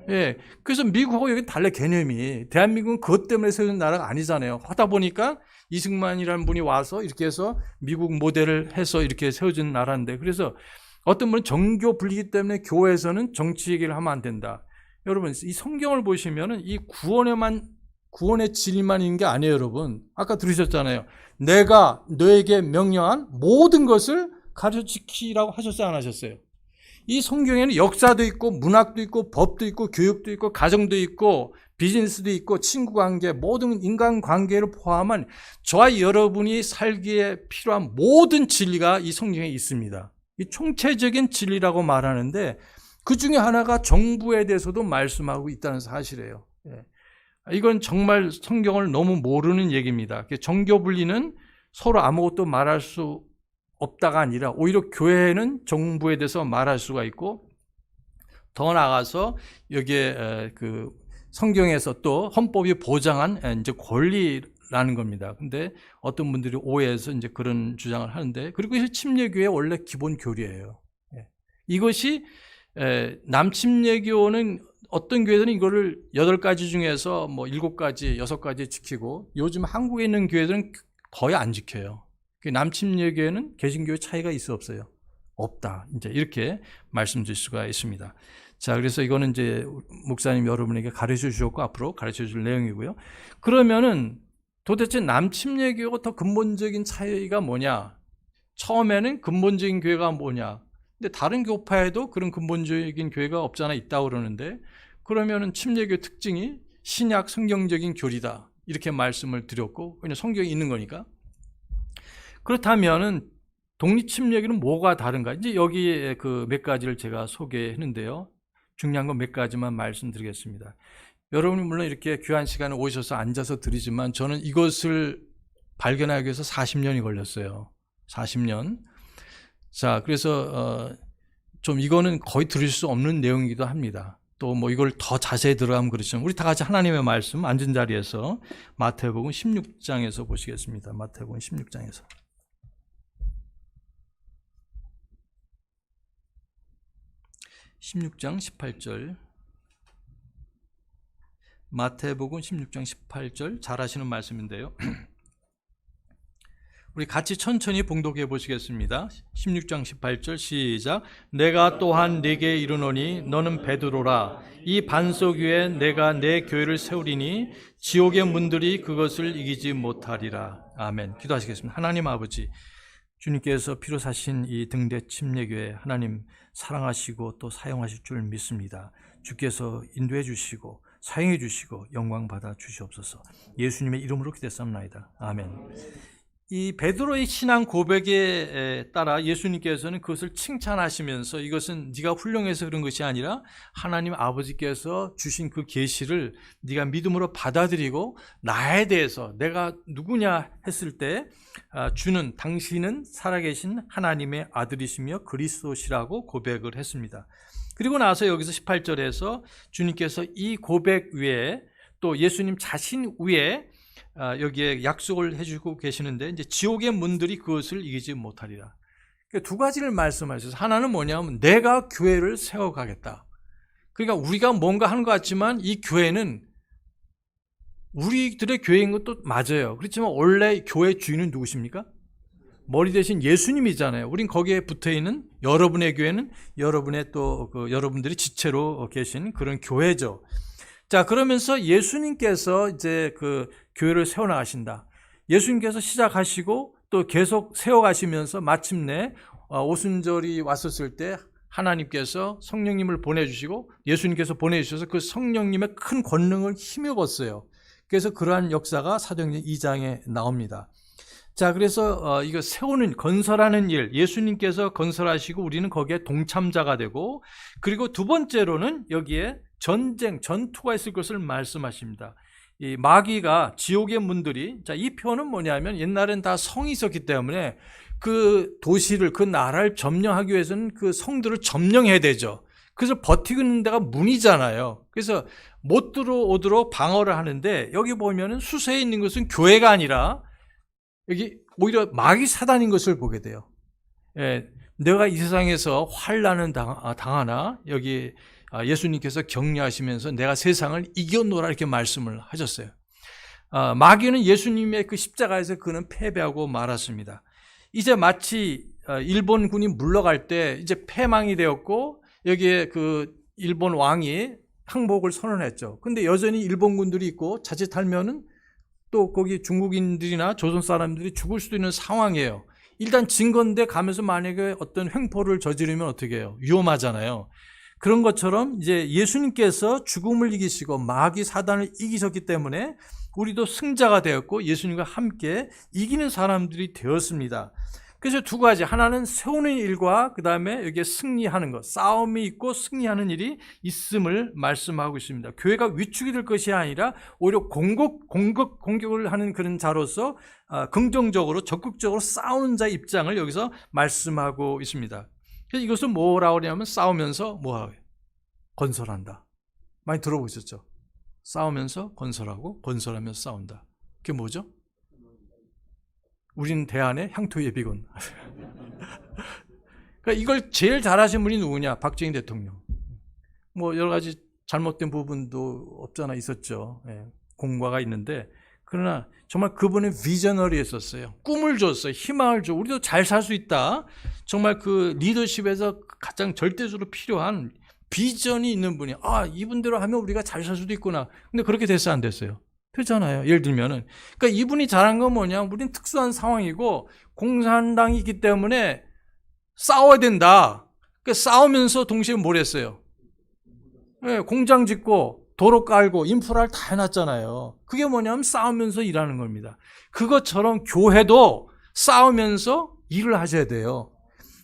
예. 그래서 미국하고 여기 달라 개념이. 대한민국은 그것 때문에 세운 나라가 아니잖아요. 하다 보니까 이승만이라는 분이 와서 이렇게 해서 미국 모델을 해서 이렇게 세워진 나라인데, 그래서 어떤 분은 정교 분리기 때문에 교회에서는 정치 얘기를 하면 안 된다. 여러분, 이 성경을 보시면은 이 구원의 진리만 있는 게 아니에요, 여러분. 아까 들으셨잖아요. 내가 너에게 명령한 모든 것을 가르쳐 지키라고 하셨어요, 안 하셨어요? 이 성경에는 역사도 있고 문학도 있고 법도 있고 교육도 있고 가정도 있고 비즈니스도 있고 친구 관계, 모든 인간 관계를 포함한 저와 여러분이 살기에 필요한 모든 진리가 이 성경에 있습니다. 이 총체적인 진리라고 말하는데 그 중에 하나가 정부에 대해서도 말씀하고 있다는 사실이에요. 이건 정말 성경을 너무 모르는 얘기입니다. 정교 분리는 서로 아무것도 말할 수 없다가 아니라 오히려 교회는 정부에 대해서 말할 수가 있고, 더 나아가서 여기에 그 성경에서 또 헌법이 보장한 이제 권리라는 겁니다. 근데 어떤 분들이 오해해서 이제 그런 주장을 하는데, 그리고 이 침례교의 원래 기본 교리예요. 이것이 남침례교는 어떤 교회들은 이거를 8가지 중에서 뭐 7가지, 6가지 지키고, 요즘 한국에 있는 교회들은 거의 안 지켜요. 남침례교회는 개신교회 차이가 있어 없어요? 없다. 이제 이렇게 말씀드릴 수가 있습니다. 자, 그래서 이거는 이제 목사님 여러분에게 가르쳐 주셨고 앞으로 가르쳐 줄 내용이고요. 그러면은 도대체 남침례교회가 더 근본적인 차이가 뭐냐? 처음에는 근본적인 교회가 뭐냐? 근데 다른 교파에도 그런 근본적인 교회가 없잖아, 있다고 그러는데, 그러면은 침례교 특징이 신약 성경적인 교리다, 이렇게 말씀을 드렸고, 그냥 성경에 있는 거니까. 그렇다면은 독립침례교는 뭐가 다른가? 이제 여기에 그 몇 가지를 제가 소개했는데요. 중요한 건 몇 가지만 말씀드리겠습니다. 여러분이 물론 이렇게 귀한 시간에 오셔서 앉아서 들으지만 저는 이것을 발견하기 위해서 40년이 걸렸어요. 40년. 자, 그래서 좀 이거는 거의 들을 수 없는 내용이기도 합니다. 또 뭐 이걸 더 자세히 들어가면 그렇지만 우리 다 같이 하나님의 말씀 앉은 자리에서 마태복음 16장에서 보시겠습니다. 마태복음 16장에서. 16장 18절. 마태복음 16장 18절 잘 아시는 말씀인데요. 우리 같이 천천히 봉독해 보시겠습니다. 16장 18절 시작. 내가 또한 네게 이르노니 너는 베드로라. 이 반석 위에 내가 내 교회를 세우리니 지옥의 문들이 그것을 이기지 못하리라. 아멘. 기도하시겠습니다. 하나님 아버지, 주님께서 피로 사신 이 등대 침례교회 하나님 사랑하시고 또 사용하실 줄 믿습니다. 주께서 인도해 주시고 사용해 주시고 영광 받아 주시옵소서. 예수님의 이름으로 기도했사옵나이다. 아멘. 이 베드로의 신앙 고백에 따라 예수님께서는 그것을 칭찬하시면서 이것은 네가 훌륭해서 그런 것이 아니라 하나님 아버지께서 주신 그 계시를 네가 믿음으로 받아들이고 나에 대해서 내가 누구냐 했을 때 주는 당신은 살아계신 하나님의 아들이시며 그리스도시라고 고백을 했습니다. 그리고 나서 여기서 18절에서 주님께서 이 고백 위에 또 예수님 자신 위에 여기에 약속을 해주고 계시는데, 이제 지옥의 문들이 그것을 이기지 못하리라. 그러니까 두 가지를 말씀하셔서, 하나는 뭐냐면 내가 교회를 세워가겠다. 그러니까 우리가 뭔가 하는 것 같지만 이 교회는 우리들의 교회인 것도 맞아요. 그렇지만 원래 교회 주인은 누구십니까? 머리 대신 예수님이잖아요. 우린 거기에 붙어있는 여러분의 교회는 여러분의 또 여러분들이 지체로 계신 그런 교회죠. 자, 그러면서 예수님께서 이제 그 교회를 세워나가신다. 예수님께서 시작하시고 또 계속 세워가시면서 마침내 오순절이 왔었을 때 하나님께서 성령님을 보내주시고 예수님께서 보내주셔서 그 성령님의 큰 권능을 힘입었어요. 그래서 그러한 역사가 사도행전 2장에 나옵니다. 자, 그래서 이거 세우는, 건설하는 일, 예수님께서 건설하시고 우리는 거기에 동참자가 되고, 그리고 두 번째로는 여기에 전쟁, 전투가 있을 것을 말씀하십니다. 이 마귀가 지옥의 문들이, 자, 이 표현은 뭐냐면 옛날엔 다 성이 있었기 때문에 그 도시를, 그 나라를 점령하기 위해서는 그 성들을 점령해야 되죠. 그래서 버티고 있는 데가 문이잖아요. 그래서 못 들어오도록 방어를 하는데, 여기 보면은 수세에 있는 것은 교회가 아니라 여기 오히려 마귀 사단인 것을 보게 돼요. 예, 내가 이 세상에서 환난을 당하나, 여기 예수님께서 격려하시면서 내가 세상을 이겨노라 이렇게 말씀을 하셨어요. 마귀는 예수님의 그 십자가에서 그는 패배하고 말았습니다. 이제 마치 일본군이 물러갈 때 이제 패망이 되었고 여기에 그 일본 왕이 항복을 선언했죠. 근데 여전히 일본군들이 있고 자칫하면은 또 거기 중국인들이나 조선 사람들이 죽을 수도 있는 상황이에요. 일단 증거인데 가면서 만약에 어떤 횡포를 저지르면 어떻게 해요? 위험하잖아요. 그런 것처럼 이제 예수님께서 죽음을 이기시고 마귀 사단을 이기셨기 때문에 우리도 승자가 되었고 예수님과 함께 이기는 사람들이 되었습니다. 그래서 두 가지, 하나는 세우는 일과 그 다음에 여기에 승리하는 것, 싸움이 있고 승리하는 일이 있음을 말씀하고 있습니다. 교회가 위축이 될 것이 아니라 오히려 공격을 하는 그런 자로서 긍정적으로 적극적으로 싸우는 자의 입장을 여기서 말씀하고 있습니다. 그래서 이것은 뭐라고 하냐면 싸우면서 뭐하게 건설한다. 많이 들어보셨죠? 싸우면서 건설하고 건설하면서 싸운다. 그게 뭐죠? 우리는 대안의 향토 예비군. 그러니까 이걸 제일 잘하신 분이 누구냐? 박정희 대통령. 뭐 여러 가지 잘못된 부분도 없잖아 있었죠. 예, 공과가 있는데 그러나 정말 그분은 비저너리했었어요. 꿈을 줬어요. 희망을 줘. 우리도 잘 살 수 있다. 정말 그 리더십에서 가장 절대적으로 필요한 비전이 있는 분이 이분대로 하면 우리가 잘 살 수도 있구나. 근데 그렇게 됐어요, 안 됐어요? 되잖아요. 예를 들면은. 그러니까 이분이 잘한 건 뭐냐? 우리는 특수한 상황이고 공산당이 있기 때문에 싸워야 된다. 그러니까 싸우면서 동시에 뭘 했어요? 네, 공장 짓고 도로 깔고 인프라를 다 해놨잖아요. 그게 뭐냐면 싸우면서 일하는 겁니다. 그것처럼 교회도 싸우면서 일을 하셔야 돼요.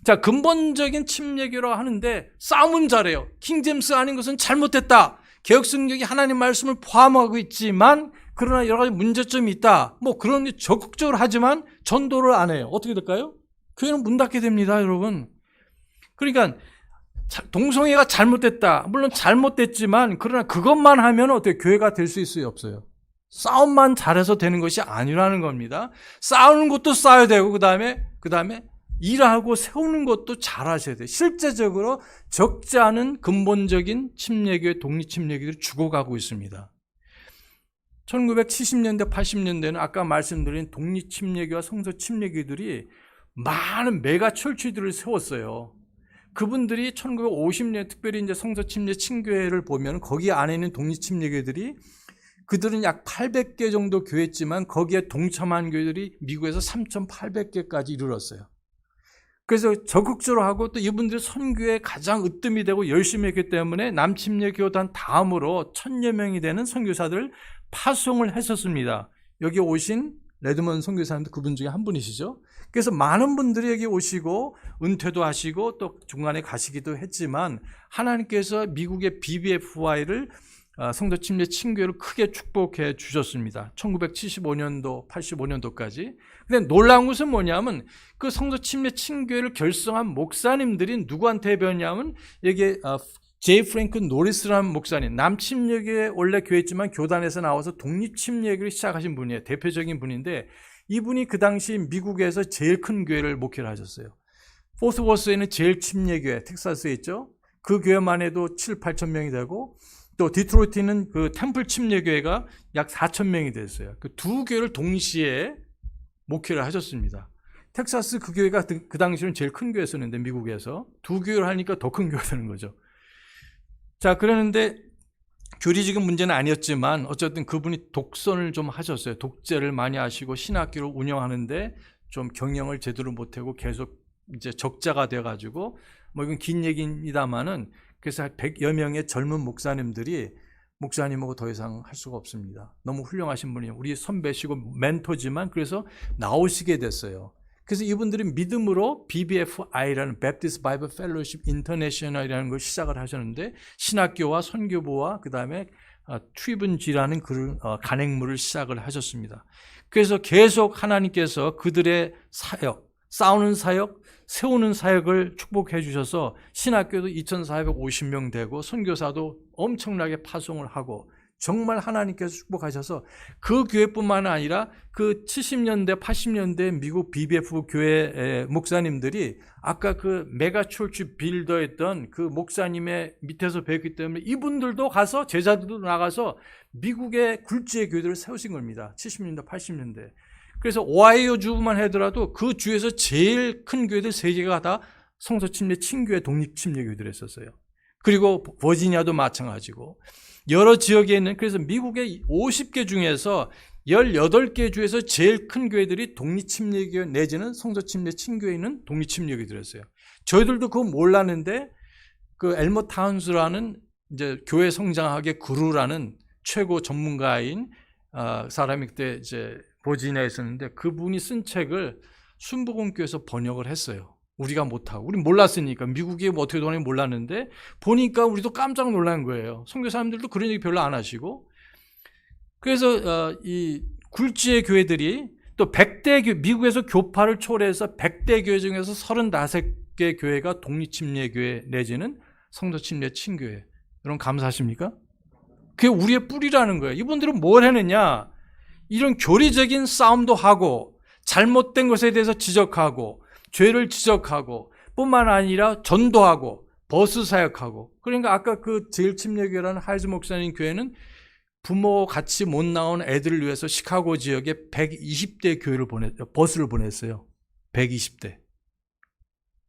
자, 근본적인 침례교라고 하는데 싸움은 잘해요. 킹제임스 아닌 것은 잘못됐다. 개혁성경이 하나님 말씀을 포함하고 있지만 그러나 여러 가지 문제점이 있다. 뭐 그런 게 적극적으로 하지만 전도를 안 해요. 어떻게 될까요? 교회는 문 닫게 됩니다, 여러분. 그러니까 동성애가 잘못됐다. 물론 잘못됐지만 그러나 그것만 하면 어떻게 교회가 될 수 있어요, 없어요? 싸움만 잘해서 되는 것이 아니라는 겁니다. 싸우는 것도 싸워야 되고 그다음에 일하고 세우는 것도 잘하셔야 돼요. 실제적으로 적지 않은 근본적인 침례교회, 독립침례교들이 죽어가고 있습니다. 1970년대, 80년대는 아까 말씀드린 독립침례교와 성서침례교들이 많은 메가 철치들을 세웠어요. 그분들이 1950년 특별히 이제 성서침례 친교회를 보면 거기 안에 있는 독립침례교들이 그들은 약 800개 정도 교회였지만 거기에 동참한 교회들이 미국에서 3,800개까지 이르렀어요. 그래서 적극적으로 하고 또 이분들이 선교에 가장 으뜸이 되고 열심히 했기 때문에 남침례 교단 다음으로 1,000여 명이 되는 선교사들을 파송을 했었습니다. 여기 오신 레드먼 선교사님도 그분 중에 한 분이시죠. 그래서 많은 분들이 여기 오시고 은퇴도 하시고 또 중간에 가시기도 했지만 하나님께서 미국의 BBFY를 성도 침례 친교회를 크게 축복해 주셨습니다. 1975년도, 85년도까지. 근데 놀라운 것은 뭐냐면 그 성도 침례 친교회를 결성한 목사님들이 누구한테 배웠냐면 여기 제이 프랭크 노리스라는 목사님, 남침례교회 원래 교회였지만 교단에서 나와서 독립침례교를 시작하신 분이에요. 대표적인 분인데 이분이 그 당시 미국에서 제일 큰 교회를 목회를 하셨어요. 포스워스에는 제일 침례교회, 텍사스에 있죠. 그 교회만 해도 7, 8천 명이 되고 또 디트로이트는 그 템플 침례교회가 약 4천 명이 됐어요. 그 두 교회를 동시에 목회를 하셨습니다. 텍사스 그 교회가 그 당시에는 제일 큰 교회였었는데 미국에서 두 교회를 하니까 더 큰 교회가 되는 거죠. 자, 그러는데 교리적인 문제는 아니었지만 어쨌든 그분이 독선을 좀 하셨어요. 독재를 많이 하시고 신학교를 운영하는데 좀 경영을 제대로 못하고 계속 이제 적자가 돼가지고 뭐 이건 긴 얘기입니다만은 그래서 100여 명의 젊은 목사님들이 목사님하고 더 이상 할 수가 없습니다. 너무 훌륭하신 분이에요. 우리 선배시고 멘토지만 그래서 나오시게 됐어요. 그래서 이분들이 믿음으로 BBFI라는 Baptist Bible Fellowship International이라는 걸 시작을 하셨는데 신학교와 선교부와 그 다음에 트리븐지라는 간행물을 시작을 하셨습니다. 그래서 계속 하나님께서 그들의 사역, 싸우는 사역, 세우는 사역을 축복해 주셔서 신학교도 2,450명 되고 선교사도 엄청나게 파송을 하고 정말 하나님께서 축복하셔서 그 교회뿐만 아니라 그 70년대, 80년대 미국 BBF 교회 목사님들이 아까 그 메가철치 빌더였던 그 목사님의 밑에서 배웠기 때문에 이분들도 가서 제자들도 나가서 미국의 굴지의 교회들을 세우신 겁니다. 70년대, 80년대. 그래서 오하이오 주만 하더라도 그 주에서 제일 큰 교회들 3개가 다 성서 침례 친교회 독립 침례 교회들을 했었어요. 그리고 버지니아도 마찬가지고 여러 지역에 있는, 그래서 미국의 50개 중에서 18개 주에서 제일 큰 교회들이 독립침례교회 내지는 성서침례 친교회에 있는 독립침례교회들이었어요. 저희들도 그거 몰랐는데 그 엘머 타운스라는 이제 교회 성장학의 구루라는 최고 전문가인 사람이 그때 이제 버지니아에 있었는데 그분이 쓴 책을 순복음교회에서 번역을 했어요. 우리가 못하고, 우리 몰랐으니까, 미국이 뭐 어떻게 도는지 몰랐는데 보니까 우리도 깜짝 놀란 거예요. 선교사님들도 그런 얘기 별로 안 하시고. 그래서 이 굴지의 교회들이 또 100대 미국에서 교파를 초래해서 100대 교회 중에서 35개 교회가 독립침례교회 내지는 성서침례 친교회. 여러분 감사하십니까? 그게 우리의 뿌리라는 거예요. 이분들은 뭘 했느냐? 이런 교리적인 싸움도 하고 잘못된 것에 대해서 지적하고 죄를 지적하고 뿐만 아니라 전도하고 버스 사역하고. 그러니까 아까 그 제일 침례교회라는 하이즈 목사님 교회는 부모 같이 못 나온 애들을 위해서 시카고 지역에 120대 교회를 버스를 보냈어요. 120대.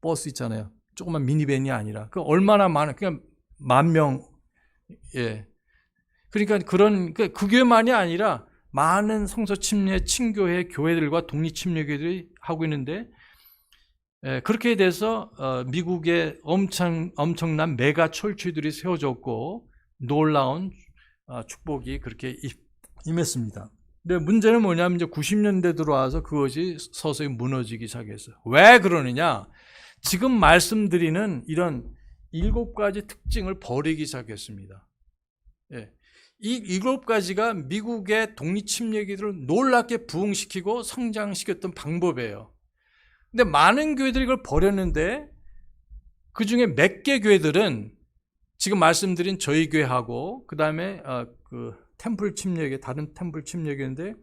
버스 있잖아요. 조그만 미니밴이 아니라. 그 얼마나 많은, 그냥 10,000명. 예. 그러니까 그 교회만이 아니라 많은 성서 침례 친교회 교회들과 독립 침례교회들이 하고 있는데, 그렇게 돼서 미국의 엄청난 메가 철치들이 세워졌고 놀라운 축복이 그렇게 임했습니다. 근데 문제는 뭐냐면 이제 90년대 들어와서 그것이 서서히 무너지기 시작했어요. 왜 그러느냐? 지금 말씀드리는 이런 7가지 특징을 버리기 시작했습니다. 예. 이 7가지가 미국의 독립침례교회들을 놀랍게 부흥시키고 성장시켰던 방법이에요. 근데 많은 교회들이 이걸 버렸는데 그 중에 몇 개 교회들은 지금 말씀드린 저희 교회하고 그 다음에 그 템플 침례교회, 다른 템플 침례교회인데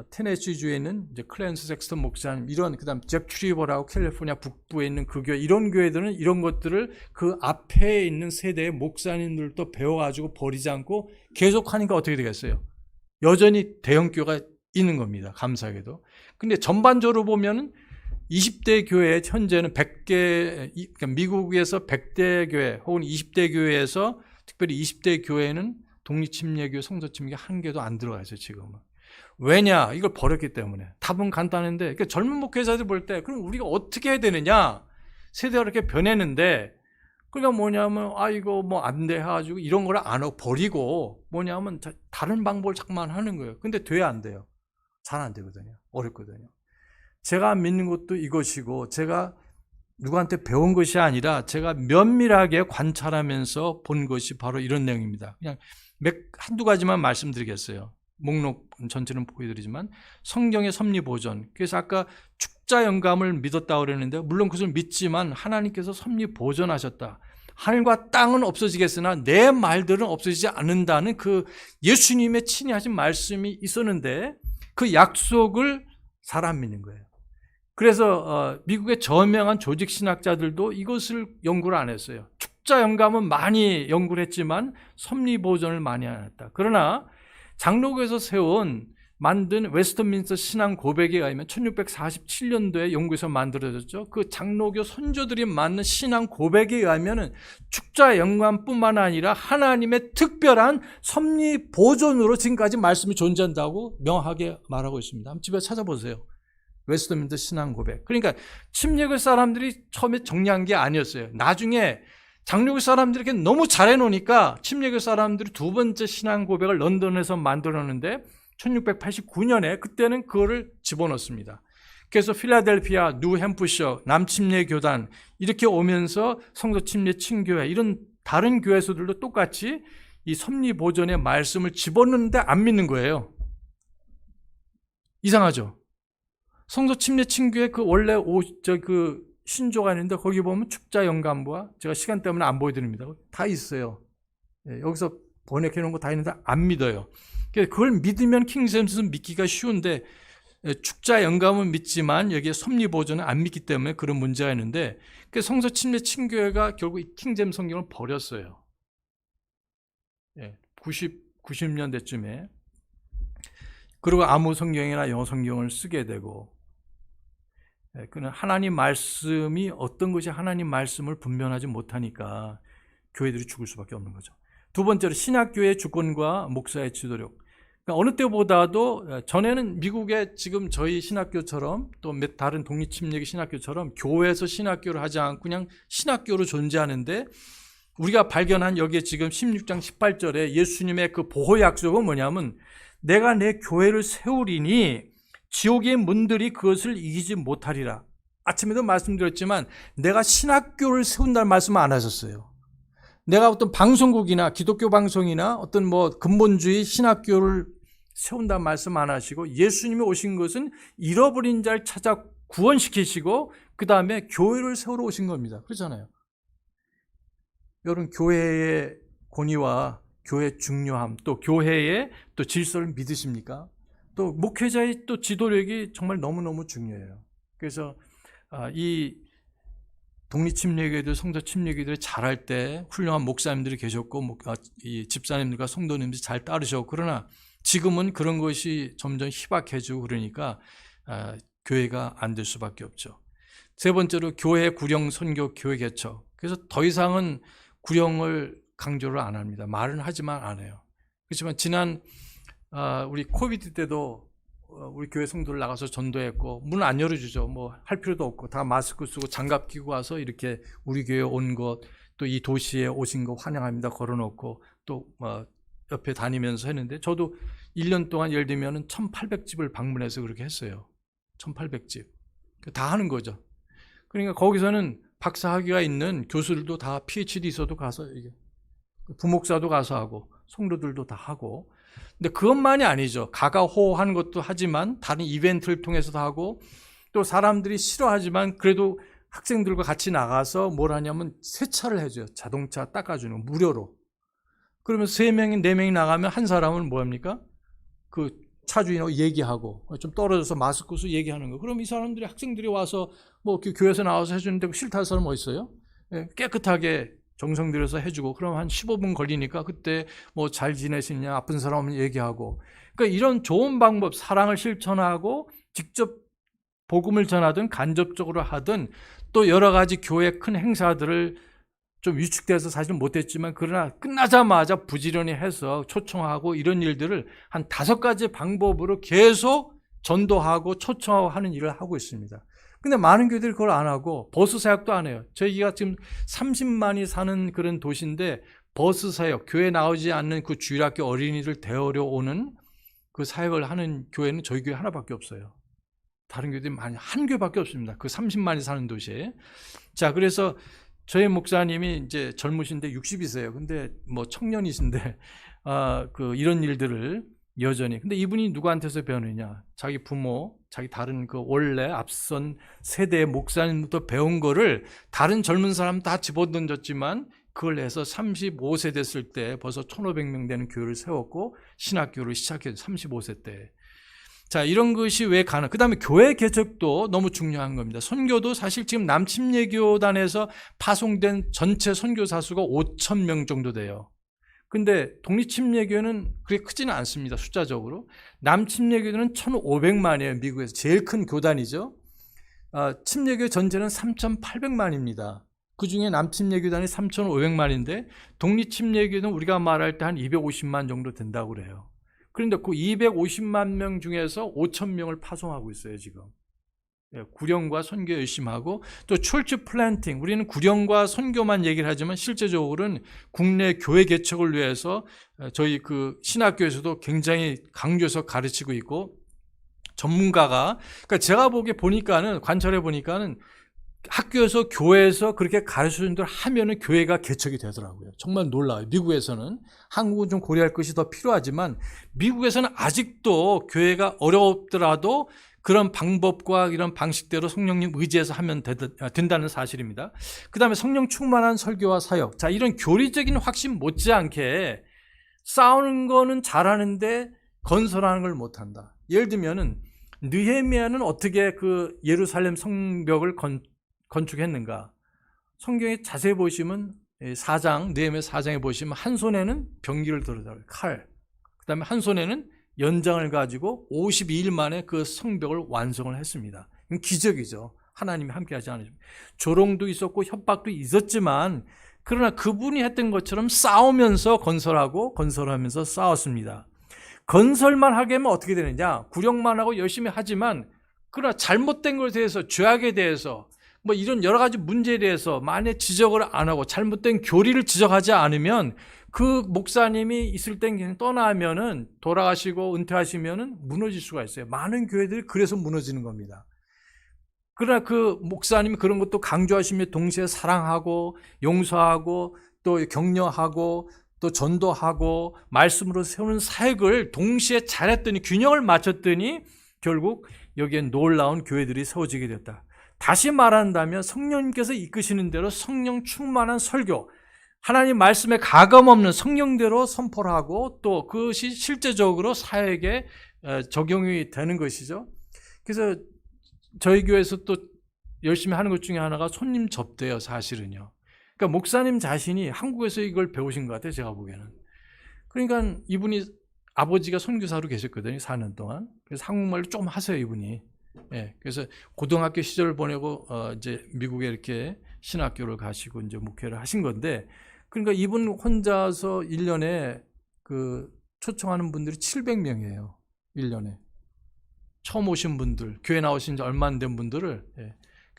테네시주에 있는 이제 클랜스 섹스턴 목사님, 이런, 그 다음 잽 트리버라고 캘리포니아 북부에 있는 그 교회, 이런 교회들은 이런 것들을 그 앞에 있는 세대의 목사님들도 배워가지고 버리지 않고 계속 하니까 어떻게 되겠어요? 여전히 대형교회가 있는 겁니다. 감사하게도. 근데 전반적으로 보면은 20대 교회, 현재는 100개, 그러니까 미국에서 100대 교회 혹은 20대 교회에서 특별히 20대 교회는 독립침례교회, 성서침례 한 개도 안 들어가 있어요, 지금은. 왜냐? 이걸 버렸기 때문에. 답은 간단한데, 그러니까 젊은 목회자들 볼 때, 그럼 우리가 어떻게 해야 되느냐? 세대가 이렇게 변했는데, 그러니까 뭐냐면, 이거 뭐 안 돼 해가지고 이런 걸 안 하고 버리고, 뭐냐면 다른 방법을 자꾸만 하는 거예요. 근데 돼야 안 돼요. 잘 안 되거든요. 어렵거든요. 제가 믿는 것도 이것이고, 제가 누구한테 배운 것이 아니라 제가 면밀하게 관찰하면서 본 것이 바로 이런 내용입니다. 그냥 한두 가지만 말씀드리겠어요. 목록 전체는 보여드리지만, 성경의 섭리 보존. 그래서 아까 축자 영감을 믿었다고 그랬는데, 물론 그것을 믿지만 하나님께서 섭리 보존하셨다. 하늘과 땅은 없어지겠으나 내 말들은 없어지지 않는다는 그 예수님의 친히 하신 말씀이 있었는데, 그 약속을 잘 안 믿는 거예요. 그래서 미국의 저명한 조직신학자들도 이것을 연구를 안 했어요. 축자 영감은 많이 연구를 했지만 섭리 보존을 많이 안 했다. 그러나 장로교에서 만든 웨스트민스터 신앙 고백에 의하면 1647년도에 영국에서 만들어졌죠. 그 장로교 선조들이 만든 신앙 고백에 의하면 축자 영감뿐만 아니라 하나님의 특별한 섭리 보존으로 지금까지 말씀이 존재한다고 명확하게 말하고 있습니다. 한번 집에 찾아보세요. 웨스트민스터 신앙 고백. 그러니까 침례교 사람들이 처음에 정리한 게 아니었어요. 나중에 장로교 사람들이 너무 잘해 놓으니까 침례교 사람들이 두 번째 신앙 고백을 런던에서 만들었는데 1689년에 그때는 그거를 집어넣습니다. 그래서 필라델피아, 뉴햄프셔, 남침례 교단 이렇게 오면서 성서 침례 친교회 이런 다른 교회에서들도 똑같이 이 섭리 보존의 말씀을 집어넣는데 안 믿는 거예요. 이상하죠? 성서 침례 친교회 그 원래 그 신조가 있는데 거기 보면 축자 영감부와, 제가 시간 때문에 안 보여드립니다. 다 있어요. 여기서 번역해 놓은 거 다 있는데 안 믿어요. 그걸 믿으면 킹제임스는 믿기가 쉬운데 축자 영감은 믿지만 여기에 섭리 보존은 안 믿기 때문에 그런 문제가 있는데 성서 침례 친교회가 결국 이 킹제임스 성경을 버렸어요. 90년대쯤에. 그리고 아무 성경이나 영어 성경을 쓰게 되고, 그는 하나님 말씀이 어떤 것이 하나님 말씀을 분별하지 못하니까 교회들이 죽을 수밖에 없는 거죠. 두 번째로 신학교의 주권과 목사의 지도력. 그러니까 어느 때보다도 전에는 미국의 지금 저희 신학교처럼 또 다른 독립침례교 신학교처럼 교회에서 신학교를 하지 않고 그냥 신학교로 존재하는데, 우리가 발견한 여기에 지금 16장 18절에 예수님의 그 보호 약속은 뭐냐면 내가 내 교회를 세우리니 지옥의 문들이 그것을 이기지 못하리라. 아침에도 말씀드렸지만 내가 신학교를 세운다는 말씀을 안 하셨어요. 내가 어떤 방송국이나 기독교 방송이나 어떤 뭐 근본주의 신학교를 세운다는 말씀 안 하시고 예수님이 오신 것은 잃어버린 자를 찾아 구원시키시고 그 다음에 교회를 세우러 오신 겁니다. 그렇잖아요. 여러분, 교회의 권위와 교회의 중요함, 또 교회의 또 질서를 믿으십니까? 또 목회자의 또 지도력이 정말 너무너무 중요해요. 그래서 이 독립침례교회들, 성서침례교회들이 잘할 때 훌륭한 목사님들이 계셨고 이 집사님들과 성도님들이 잘 따르셨고, 그러나 지금은 그런 것이 점점 희박해지고 그러니까 교회가 안 될 수밖에 없죠. 세 번째로 교회 구령 선교 교회 개척. 그래서 더 이상은 구령을 강조를 안 합니다. 말은 하지만 안 해요. 그렇지만 지난 우리 코비드 때도 우리 교회 성도를 나가서 전도했고 문 안 열어주죠. 뭐 할 필요도 없고 다 마스크 쓰고 장갑 끼고 와서 이렇게 우리 교회 온 것, 또 이 도시에 오신 거 환영합니다 걸어놓고 또 옆에 다니면서 했는데, 저도 1년 동안 예를 들면 1800집을 방문해서 그렇게 했어요. 1800집 다 하는 거죠. 그러니까 거기서는 박사 학위가 있는 교수들도 다 PhD 있어도 가서, 이게 부목사도 가서 하고 성도들도 다 하고. 근데 그것만이 아니죠. 가가호호하는 것도 하지만 다른 이벤트를 통해서도 하고, 또 사람들이 싫어하지만 그래도 학생들과 같이 나가서 뭘 하냐면 세차를 해줘요. 자동차 닦아주는 거 무료로. 그러면 3명이 4명이 나가면 한 사람은 뭐 합니까? 그 차주인하고 얘기하고 좀 떨어져서 마스크 쓰고 얘기하는 거. 그럼 이 사람들이, 학생들이 와서 뭐 교회에서 나와서 해주는데 싫다는 사람 뭐 있어요? 깨끗하게 정성 들여서 해주고, 그럼 한 15분 걸리니까 그때 뭐 잘 지내시냐, 아픈 사람은 얘기하고. 그러니까 이런 좋은 방법, 사랑을 실천하고 직접 복음을 전하든 간접적으로 하든, 또 여러 가지 교회 큰 행사들을 좀 위축돼서 사실 못했지만 그러나 끝나자마자 부지런히 해서 초청하고, 이런 일들을 한 5가지 방법으로 계속 전도하고 초청하고 하는 일을 하고 있습니다. 근데 많은 교회들이 그걸 안 하고 버스 사역도 안 해요. 저희가 지금 30만이 사는 그런 도시인데 버스 사역, 교회 나오지 않는 그 주일학교 어린이들 데려오려 오는 그 사역을 하는 교회는 저희 교회 하나밖에 없어요. 다른 교회들이 많이, 한 교회밖에 없습니다. 그 30만이 사는 도시에. 자, 그래서 저희 목사님이 이제 젊으신데 60이세요. 근데 뭐 청년이신데 이런 일들을 여전히. 근데 이분이 누구한테서 배우느냐? 자기 부모, 자기 다른 그 원래 앞선 세대의 목사님부터 배운 거를 다른 젊은 사람 다 집어던졌지만 그걸 해서 35세 됐을 때 벌써 1,500명 되는 교회를 세웠고 신학교를 시작했어요. 35세 때. 자, 이런 것이 왜 가능? 그 다음에 교회 개척도 너무 중요한 겁니다. 선교도 사실 지금 남침례교단에서 파송된 전체 선교사 수가 5,000명 정도 돼요. 근데 독립침례교회는 그렇게 크지는 않습니다. 숫자적으로. 남침례교회는 1,500만이에요. 미국에서 제일 큰 교단이죠. 침례교회 전체는 3,800만입니다. 그중에 남침례교단이 3,500만인데 독립침례교회는 우리가 말할 때 한 250만 정도 된다고 그래요. 그런데 그 250만 명 중에서 5,000명을 파송하고 있어요, 지금. 구령과 선교 열심히 하고, 또 철치 플랜팅, 우리는 구령과 선교만 얘기를 하지만 실제적으로는 국내 교회 개척을 위해서 저희 그 신학교에서도 굉장히 강조해서 가르치고 있고, 전문가가, 그러니까 제가 보니까는, 관찰해 보니까는 학교에서 교회에서 그렇게 가르치는 대로 하면은 교회가 개척이 되더라고요. 정말 놀라워요. 미국에서는. 한국은 좀 고려할 것이 더 필요하지만 미국에서는 아직도 교회가 어렵더라도 그런 방법과 이런 방식대로 성령님 의지해서 하면 된다는 사실입니다. 그 다음에 성령 충만한 설교와 사역. 자, 이런 교리적인 확신 못지않게 싸우는 거는 잘하는데 건설하는 걸 못한다. 예를 들면은 느헤미야는 어떻게 그 예루살렘 성벽을 건축했는가? 성경에 자세히 보시면 4장, 느헤미야 4장에 보시면 한 손에는 병기를 들었다. 칼. 그다음에 한 손에는 연장을 가지고 52일 만에 그 성벽을 완성을 했습니다. 이건 기적이죠. 하나님이 함께하지 않으시면. 조롱도 있었고 협박도 있었지만 그러나 그분이 했던 것처럼 싸우면서 건설하고 건설하면서 싸웠습니다. 건설만 하게 하면 어떻게 되느냐? 구령만 하고 열심히 하지만 그러나 잘못된 것에 대해서 죄악에 대해서 뭐 이런 여러 가지 문제에 대해서 만약 지적을 안 하고 잘못된 교리를 지적하지 않으면 그 목사님이 있을 땐 그냥 떠나면은 돌아가시고 은퇴하시면은 무너질 수가 있어요. 많은 교회들이 그래서 무너지는 겁니다. 그러나 그 목사님이 그런 것도 강조하시며 동시에 사랑하고 용서하고 또 격려하고 또 전도하고 말씀으로 세우는 사역을 동시에 잘했더니 균형을 맞췄더니 결국 여기에 놀라운 교회들이 세워지게 됐다. 다시 말한다면 성령님께서 이끄시는 대로 성령 충만한 설교, 하나님 말씀에 가감 없는 성령대로 선포를 하고 또 그것이 실제적으로 사역에 적용이 되는 것이죠. 그래서 저희 교회에서 또 열심히 하는 것 중에 하나가 손님 접대예요, 사실은요. 그러니까 목사님 자신이 한국에서 이걸 배우신 것 같아요, 제가 보기에는. 그러니까 이분이 아버지가 선교사로 계셨거든요, 4년 동안. 그래서 한국말로 좀 하세요, 이분이. 예, 그래서 고등학교 시절을 보내고 이제 미국에 이렇게 신학교를 가시고 이제 목회를 하신 건데, 그러니까 이분 혼자서 1년에 그 초청하는 분들이 700명이에요. 1년에. 처음 오신 분들, 교회 나오신 지 얼마 안 된 분들을, 예.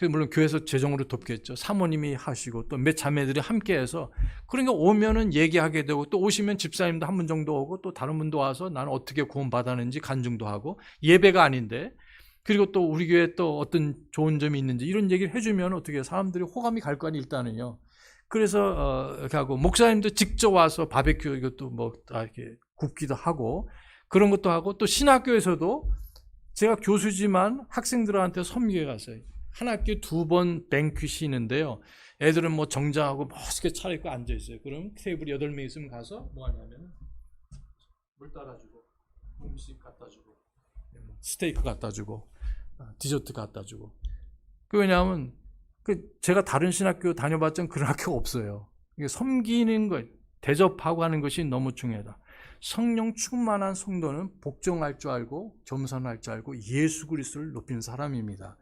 물론 교회에서 재정으로 돕겠죠. 사모님이 하시고 또 몇 자매들이 함께해서, 그러니까 오면은 얘기하게 되고 또 오시면 집사님도 한 분 정도 오고 또 다른 분도 와서 나는 어떻게 구원 받았는지 간증도 하고, 예배가 아닌데, 그리고 또 우리 교회에 또 어떤 좋은 점이 있는지 이런 얘기를 해주면 어떻게 사람들이 호감이 갈 거 아니에요, 일단은요. 그래서 이렇게 하고 목사님도 직접 와서 바베큐 이것도 뭐 이렇게 굽기도 하고 그런 것도 하고, 또 신학교에서도 제가 교수지만 학생들한테 섬기게 갔어요. 한 학기에 2번 뱅퀴시 있는데요. 애들은 뭐 정장하고 멋있게 차려입고 앉아있어요. 그럼 테이블 8명 있으면 가서 뭐 하냐면 물 따라주고 음식 갖다 주고 스테이크 갖다 주고 디저트 갖다 주고. 왜냐하면 제가 다른 신학교 다녀봤지만 그런 학교가 없어요. 섬기는 것, 대접하고 하는 것이 너무 중요하다. 성령 충만한 성도는 복종할 줄 알고 겸손할 줄 알고 예수 그리스도를 높이는 사람입니다.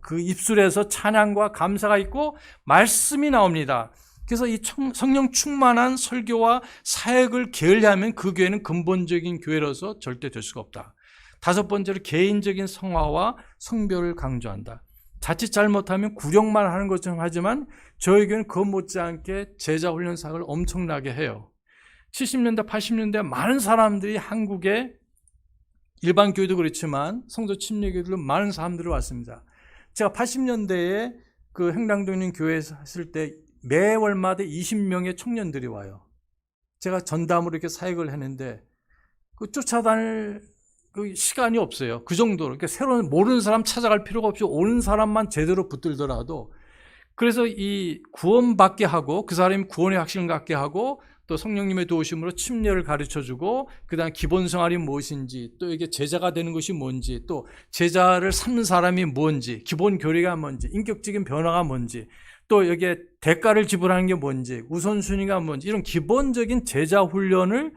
그 입술에서 찬양과 감사가 있고 말씀이 나옵니다. 그래서 이 성령 충만한 설교와 사역을 게을리하면 그 교회는 근본적인 교회로서 절대 될 수가 없다. 5번째로 개인적인 성화와 성별을 강조한다. 자칫 잘못하면 구령만 하는 것처럼 하지만 저희 교회는 그 못지않게 제자 훈련 사역을 엄청나게 해요. 70년대, 80년대 많은 사람들이 한국에 일반 교회도 그렇지만 성도 침례교회들로 많은 사람들이 왔습니다. 제가 80년대에 그 행랑동에 있는 교회에서 했을 때 매월마다 20명의 청년들이 와요. 제가 전담으로 이렇게 사역을 했는데 그 쫓아다닐 그 시간이 없어요. 그 정도로. 그러니까 새로운 모르는 사람 찾아갈 필요가 없이 오는 사람만 제대로 붙들더라도, 그래서 이 구원받게 하고 그 사람이 구원의 확신을 갖게 하고 또 성령님의 도우심으로 침례를 가르쳐주고 그다음 기본 생활이 무엇인지 또 이게 제자가 되는 것이 뭔지 또 제자를 삼는 사람이 뭔지 기본 교리가 뭔지 인격적인 변화가 뭔지 또 여기에 대가를 지불하는 게 뭔지 우선순위가 뭔지 이런 기본적인 제자 훈련을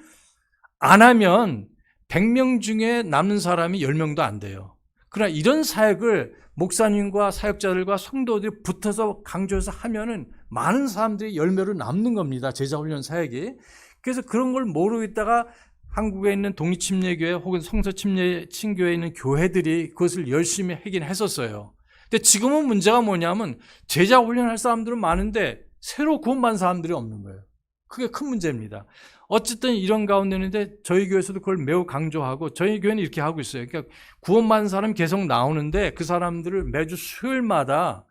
안 하면 100명 중에 남는 사람이 10명도 안 돼요. 그러나 이런 사역을 목사님과 사역자들과 성도들이 붙어서 강조해서 하면은 많은 사람들이 열매로 남는 겁니다. 제자훈련 사역이. 그래서 그런 걸 모르고 있다가 한국에 있는 독립침례교회 혹은 성서침례친교회에 있는 교회들이 그것을 열심히 하긴 했었어요. 근데 지금은 문제가 뭐냐면 제자훈련할 사람들은 많은데 새로 구원받은 사람들이 없는 거예요. 그게 큰 문제입니다. 어쨌든 이런 가운데인데 저희 교회에서도 그걸 매우 강조하고 저희 교회는 이렇게 하고 있어요. 그러니까 구원받은 사람 계속 나오는데 그 사람들을 매주 수요일마다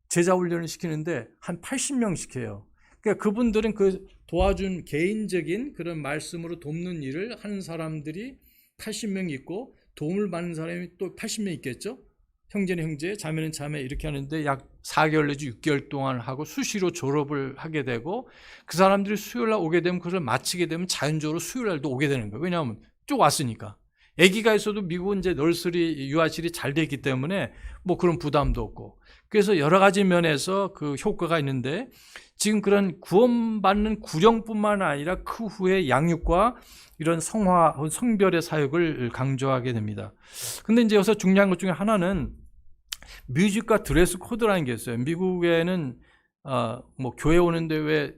제자훈련을 시키는데 한 80명씩 해요. 그러니까 그분들은 그 도와준 개인적인 그런 말씀으로 돕는 일을 하는 사람들이 80명 있고 도움을 받는 사람이 또 80명 있겠죠. 형제는 형제, 자매는 자매 이렇게 하는데 약 4개월 내지 6개월 동안 하고 수시로 졸업을 하게 되고 그 사람들이 수요일날 오게 되면 그걸 마치게 되면 자연적으로 수요일날도 오게 되는 거예요. 왜냐하면 쭉 왔으니까. 아기가 있어도 미국은 이제 널스리 유아실이 잘 돼 있기 때문에 뭐 그런 부담도 없고 그래서 여러 가지 면에서 그 효과가 있는데 지금 그런 구원받는 구령뿐만 아니라 그 후에 양육과 이런 성별의 사역을 강조하게 됩니다. 근데 이제 여기서 중요한 것 중에 하나는 뮤직과 드레스 코드라는 게 있어요. 미국에는 뭐 교회 오는데 왜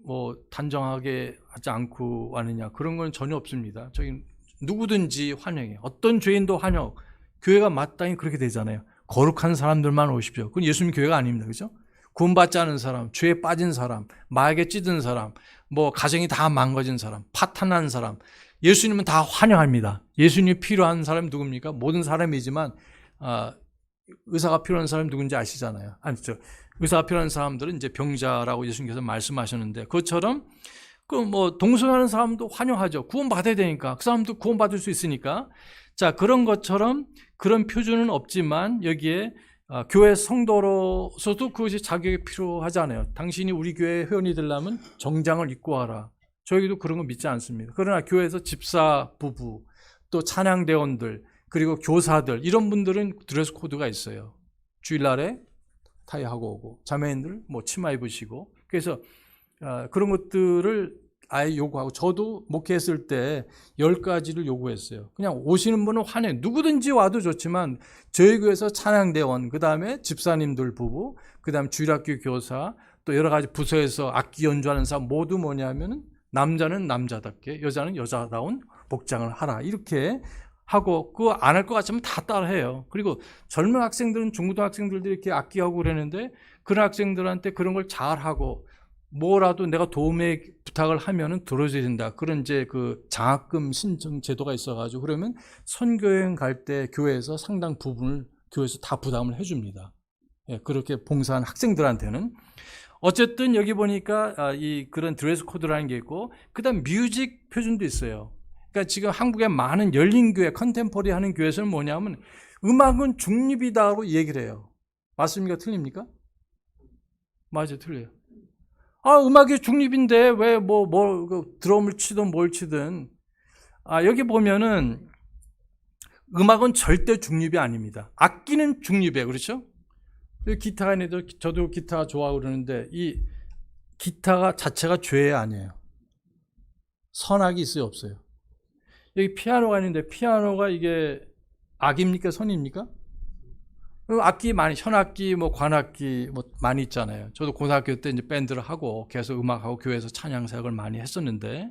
뭐 단정하게 하지 않고 하느냐 그런 건 전혀 없습니다. 저기 누구든지 환영해요. 어떤 죄인도 환영. 교회가 마땅히 그렇게 되잖아요. 거룩한 사람들만 오십시오. 그건 예수님 교회가 아닙니다. 그죠? 구원받지 않은 사람, 죄에 빠진 사람, 마약에 찌든 사람, 뭐 가정이 다 망가진 사람, 파탄난 사람, 예수님은 다 환영합니다. 예수님이 필요한 사람이 누굽니까? 모든 사람이지만 의사가 필요한 사람이 누군지 아시잖아요. 아니죠. 의사가 필요한 사람들은 이제 병자라고 예수님께서 말씀하셨는데 그것처럼 그 뭐 동성하는 사람도 환영하죠. 구원받아야 되니까 그 사람도 구원받을 수 있으니까 자 그런 것처럼 그런 표준은 없지만 여기에 교회 성도로서도 그것이 자격이 필요하잖아요. 당신이 우리 교회 회원이 되려면 정장을 입고 와라. 저희도 그런 거 믿지 않습니다. 그러나 교회에서 집사 부부 또 찬양대원들 그리고 교사들 이런 분들은 드레스 코드가 있어요. 주일날에 타이하고 오고 자매인들 뭐 치마 입으시고 그래서 그런 것들을 아예 요구하고 저도 목회했을 때 10가지를 요구했어요. 그냥 오시는 분은 환영 누구든지 와도 좋지만 저희 교회에서 찬양대원 그 다음에 집사님들 부부 그 다음에 주일학교 교사 또 여러 가지 부서에서 악기 연주하는 사람 모두 뭐냐면 남자는 남자답게 여자는 여자다운 복장을 하라 이렇게 하고 그거 안 할 것 같으면 다 따라해요. 그리고 젊은 학생들은 중고등학생들도 이렇게 악기하고 그러는데 그런 학생들한테 그런 걸 잘하고 뭐라도 내가 도움의 부탁을 하면은 들어줘야 된다. 그런 이제 그 장학금 신청 제도가 있어가지고 그러면 선교여행 갈 때 교회에서 상당 부분을 교회에서 다 부담을 해줍니다. 예, 그렇게 봉사한 학생들한테는 어쨌든 여기 보니까 이 그런 드레스 코드라는 게 있고 그다음 뮤직 표준도 있어요. 그러니까 지금 한국의 많은 열린 교회, 컨템포리 하는 교회에서는 뭐냐면 음악은 중립이다고 얘기를 해요. 맞습니까? 틀립니까? 맞아요, 틀려요. 음악이 중립인데 왜 드럼을 치든 뭘 치든 여기 보면은 음악은 절대 중립이 아닙니다. 악기는 중립이에요, 그렇죠? 기타가 있는데 저도 기타 좋아하고 그러는데 이 기타가 자체가 죄 아니에요. 선악이 있어요, 없어요? 여기 피아노가 있는데 피아노가 이게 악입니까, 선입니까? 악기 많이 현악기, 뭐 관악기 뭐 많이 있잖아요. 저도 고등학교 때 이제 밴드를 하고 계속 음악하고 교회에서 찬양 사역을 많이 했었는데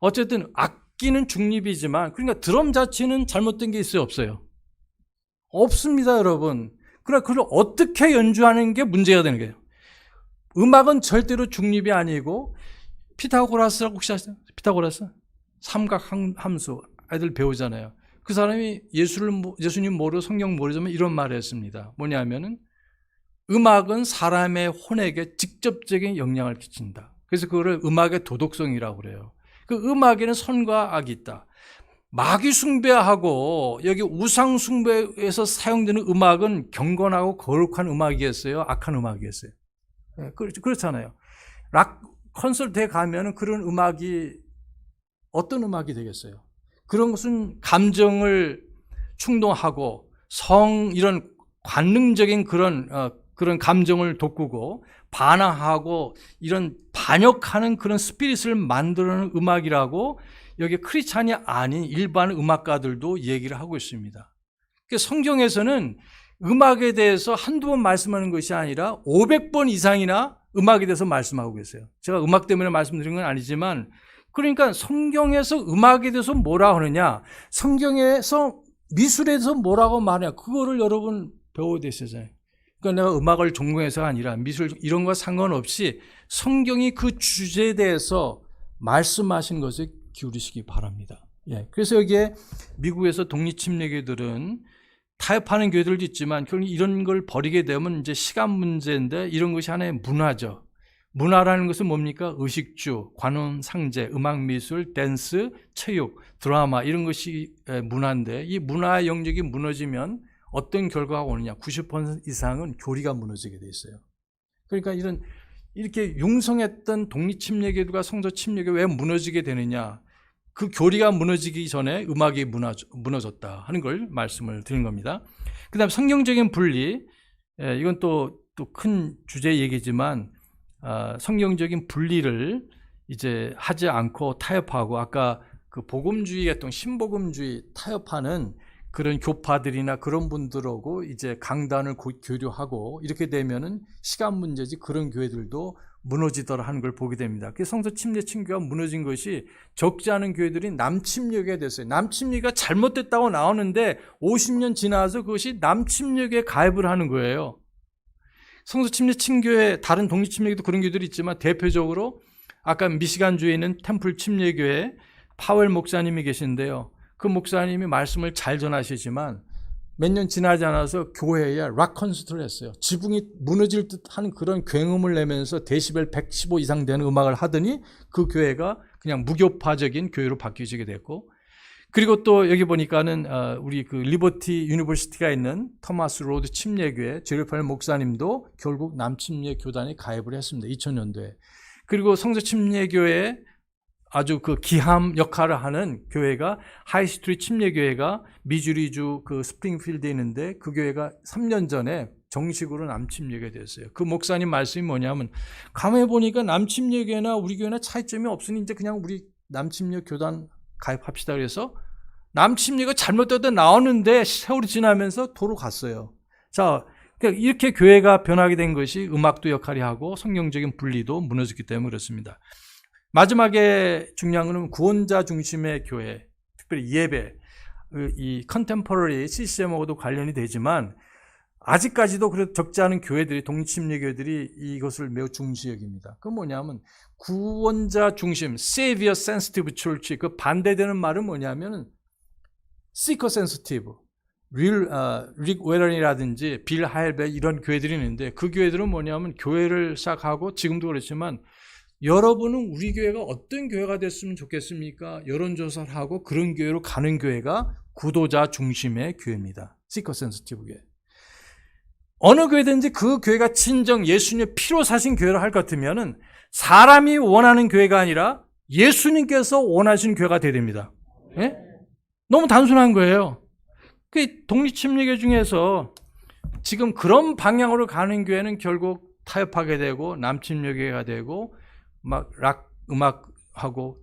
어쨌든 악기는 중립이지만 그러니까 드럼 자체는 잘못된 게 있어요, 없어요? 없습니다, 여러분. 그러나 그걸 어떻게 연주하는 게 문제가 되는 거예요. 음악은 절대로 중립이 아니고 피타고라스라고 혹시 아세요? 피타고라스? 삼각함수 아이들 배우잖아요. 그 사람이 예수님 모르고 성경 모르지만 이런 말을 했습니다. 뭐냐면은 음악은 사람의 혼에게 직접적인 영향을 끼친다. 그래서 그거를 음악의 도덕성이라고 그래요. 그 음악에는 선과 악이 있다. 마귀 숭배하고 여기 우상 숭배에서 사용되는 음악은 경건하고 거룩한 음악이겠어요? 악한 음악이겠어요? 네, 그렇잖아요. 락 콘서트에 가면은 그런 음악이 어떤 음악이 되겠어요? 그런 것은 감정을 충동하고 이런 관능적인 그런 감정을 돋구고 반항하고 이런 반역하는 그런 스피릿을 만드는 음악이라고 여기 크리스찬이 아닌 일반 음악가들도 얘기를 하고 있습니다. 성경에서는 음악에 대해서 한두 번 말씀하는 것이 아니라 500번 이상이나 음악에 대해서 말씀하고 계세요. 제가 음악 때문에 말씀드린 건 아니지만 그러니까 성경에서 음악에 대해서 뭐라고 하느냐, 성경에서 미술에 대해서 뭐라고 말하냐, 그거를 여러분 배워야 되시잖아요. 그러니까 내가 음악을 전공해서가 아니라 미술 이런 거 상관없이 성경이 그 주제에 대해서 말씀하신 것에 기울이시기 바랍니다. 예, 그래서 여기에 미국에서 독립침례교들은 타협하는 교회들도 있지만 결국 이런 걸 버리게 되면 이제 시간 문제인데 이런 것이 하나의 문화죠. 문화라는 것은 뭡니까? 의식주, 관원, 상제, 음악, 미술, 댄스, 체육, 드라마 이런 것이 문화인데 이 문화의 영역이 무너지면 어떤 결과가 오느냐? 90% 이상은 교리가 무너지게 돼 있어요. 그러니까 이렇게 융성했던 독립침례교도가 성서침례교 왜 무너지게 되느냐? 그 교리가 무너지기 전에 음악이 무너졌다 하는 걸 말씀을 드린 겁니다. 그 다음 성경적인 분리, 이건 또 큰 주제 얘기지만, 성경적인 분리를 이제 하지 않고 타협하고, 아까 그 복음주의 같은 신복음주의 타협하는 그런 교파들이나 그런 분들하고 이제 강단을 교류하고 이렇게 되면은 시간 문제지 그런 교회들도 무너지더라 하는 걸 보게 됩니다. 그 성서 침례 친교가 무너진 것이 적지 않은 교회들이 남침례교가 됐어요. 남침례가 잘못됐다고 나오는데 50년 지나서 그것이 남침례교에 가입을 하는 거예요. 성서 침례 친교회 다른 독립 침례교도 그런 교회들이 있지만 대표적으로 아까 미시간주에 있는 템플 침례교회 파웰 목사님이 계신데요. 그 목사님이 말씀을 잘 전하시지만 몇 년 지나지 않아서 교회에 락 콘서트를 했어요. 지붕이 무너질 듯 하는 그런 굉음을 내면서 데시벨 115 이상 되는 음악을 하더니 그 교회가 그냥 무교파적인 교회로 바뀌게 됐고, 그리고 또 여기 보니까는 우리 그 리버티 유니버시티가 있는 토마스 로드 침례교회 제르팔 목사님도 결국 남침례 교단에 가입을 했습니다. 2000년도에. 그리고 성서 침례교회 아주 그 기함 역할을 하는 교회가 하이스트리트 침례교회가 미주리주 그 스프링필드에 있는데 그 교회가 3년 전에 정식으로 남침례교가 됐어요. 그 목사님 말씀이 뭐냐면 가만히 보니까 남침례교회나 우리 교회나 차이점이 없으니 이제 그냥 우리 남침례 교단 가입합시다. 그래서 남침례가 잘못되다 나오는데 세월이 지나면서 도로 갔어요. 자, 이렇게 교회가 변하게 된 것이 음악도 역할이 하고 성경적인 분리도 무너졌기 때문에 그렇습니다. 마지막에 중요한 것은 구원자 중심의 교회, 특별히 예배, 이 컨템퍼러리 CCM하고도 관련이 되지만 아직까지도 그래도 적지 않은 교회들이, 독립침례교회들이 이것을 매우 중시 여깁니다. 그건 뭐냐면 구원자 중심, Savior Sensitive Church, 그 반대되는 말은 뭐냐면 Seeker Sensitive, 릭 웨런이라든지 빌 하일베 이런 교회들이 있는데 그 교회들은 뭐냐면 교회를 시작하고 지금도 그렇지만 여러분은 우리 교회가 어떤 교회가 됐으면 좋겠습니까? 여론조사를 하고 그런 교회로 가는 교회가 구도자 중심의 교회입니다. 시커 센시티브 교회. 어느 교회든지 그 교회가 진정 예수님의 피로 사신 교회를 할 것 같으면은 사람이 원하는 교회가 아니라 예수님께서 원하시는 교회가 되어야 됩니다. 예? 너무 단순한 거예요. 그 독립침례교 중에서 지금 그런 방향으로 가는 교회는 결국 타협하게 되고 남침례교회가 되고 막 락 음악하고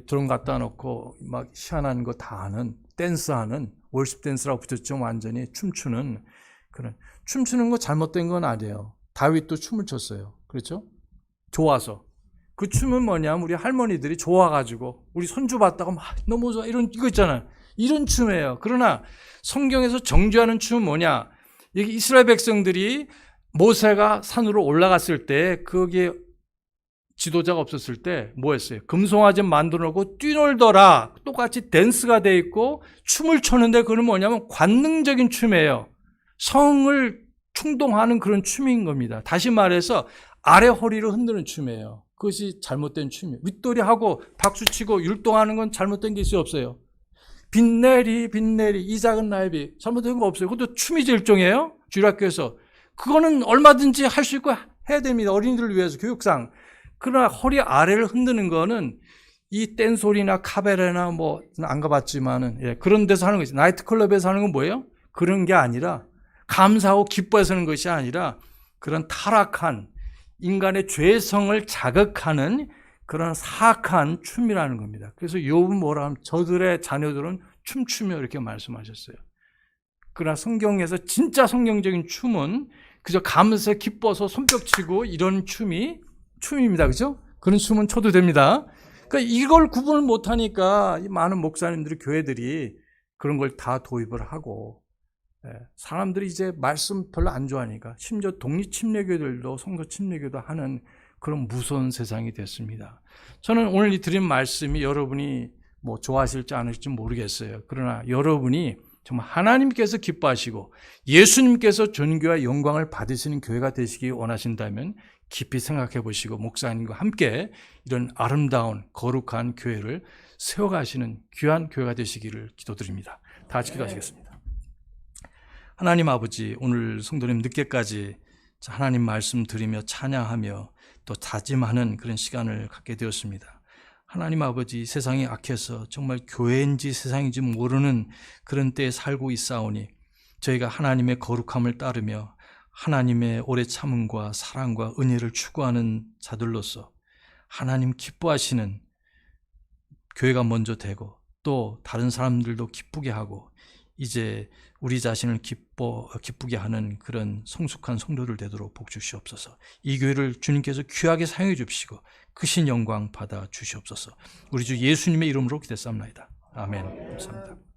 드럼 갖다 놓고 막 희한한 거 다 하는 댄스하는 월십 댄스라고 붙였죠. 완전히 춤추는 그런 춤추는 거 잘못된 건 아니에요. 다윗도 춤을 췄어요. 그렇죠? 좋아서 그 춤은 뭐냐면 우리 할머니들이 좋아가지고 우리 손주 봤다고 막 너무 좋아 이런 이거 있잖아요. 이런 춤이에요. 그러나 성경에서 정죄하는 춤은 뭐냐? 여기 이스라엘 백성들이 모세가 산으로 올라갔을 때 거기에 지도자가 없었을 때 뭐 했어요? 금송아지 만들어 놓고 뛰놀더라. 똑같이 댄스가 돼 있고 춤을 췄는데 그건 뭐냐면 관능적인 춤이에요. 성을 충동하는 그런 춤인 겁니다. 다시 말해서 아래 허리를 흔드는 춤이에요. 그것이 잘못된 춤이에요. 윗도리하고 박수치고 율동하는 건 잘못된 게 있어요? 없어요? 빛내리 빛내리 이 작은 나의 빛 잘못된 거 없어요. 그것도 춤이죠. 일종이에요. 주일학교에서. 그거는 얼마든지 할 수 있고 해야 됩니다. 어린이들을 위해서 교육상. 그러나 허리 아래를 흔드는 거는 이 댄소리나 카바레나 뭐 안 가봤지만은 그런 데서 하는 거 있어요. 나이트클럽에서 하는 건 뭐예요? 그런 게 아니라 감사하고 기뻐해서 하는 것이 아니라 그런 타락한 인간의 죄성을 자극하는 그런 사악한 춤이라는 겁니다. 그래서 욥은 뭐라 하면 저들의 자녀들은 춤추며 이렇게 말씀하셨어요. 그러나 성경에서 진짜 성경적인 춤은 그저 감사해 기뻐서 손뼉치고 이런 춤입니다. 그죠? 그런 춤은 춰도 됩니다. 그러니까 이걸 구분을 못하니까 이 많은 목사님들이 교회들이 그런 걸 다 도입을 하고 사람들이 이제 말씀 별로 안 좋아하니까 심지어 독립침례교들도 성서침례교도 하는 그런 무서운 세상이 됐습니다. 저는 오늘 이 드린 말씀이 여러분이 뭐 좋아하실지 않으실지 모르겠어요. 그러나 여러분이 정말 하나님께서 기뻐하시고 예수님께서 존귀와 영광을 받으시는 교회가 되시기 원하신다면 깊이 생각해 보시고 목사님과 함께 이런 아름다운 거룩한 교회를 세워가시는 귀한 교회가 되시기를 기도드립니다. 다 같이 기도하시겠습니다. 하나님 아버지, 오늘 성도님 늦게까지 하나님 말씀 드리며 찬양하며 또 다짐하는 그런 시간을 갖게 되었습니다. 하나님 아버지, 세상이 악해서 정말 교회인지 세상인지 모르는 그런 때에 살고 있사오니 저희가 하나님의 거룩함을 따르며 하나님의 오래 참음과 사랑과 은혜를 추구하는 자들로서 하나님 기뻐하시는 교회가 먼저 되고 또 다른 사람들도 기쁘게 하고 이제 우리 자신을 기쁘게 하는 그런 성숙한 성도들 되도록 복 주시옵소서. 이 교회를 주님께서 귀하게 사용해 주시고 크신 영광 받아 주시옵소서. 우리 주 예수님의 이름으로 기도했사옵나이다. 아멘. 감사합니다.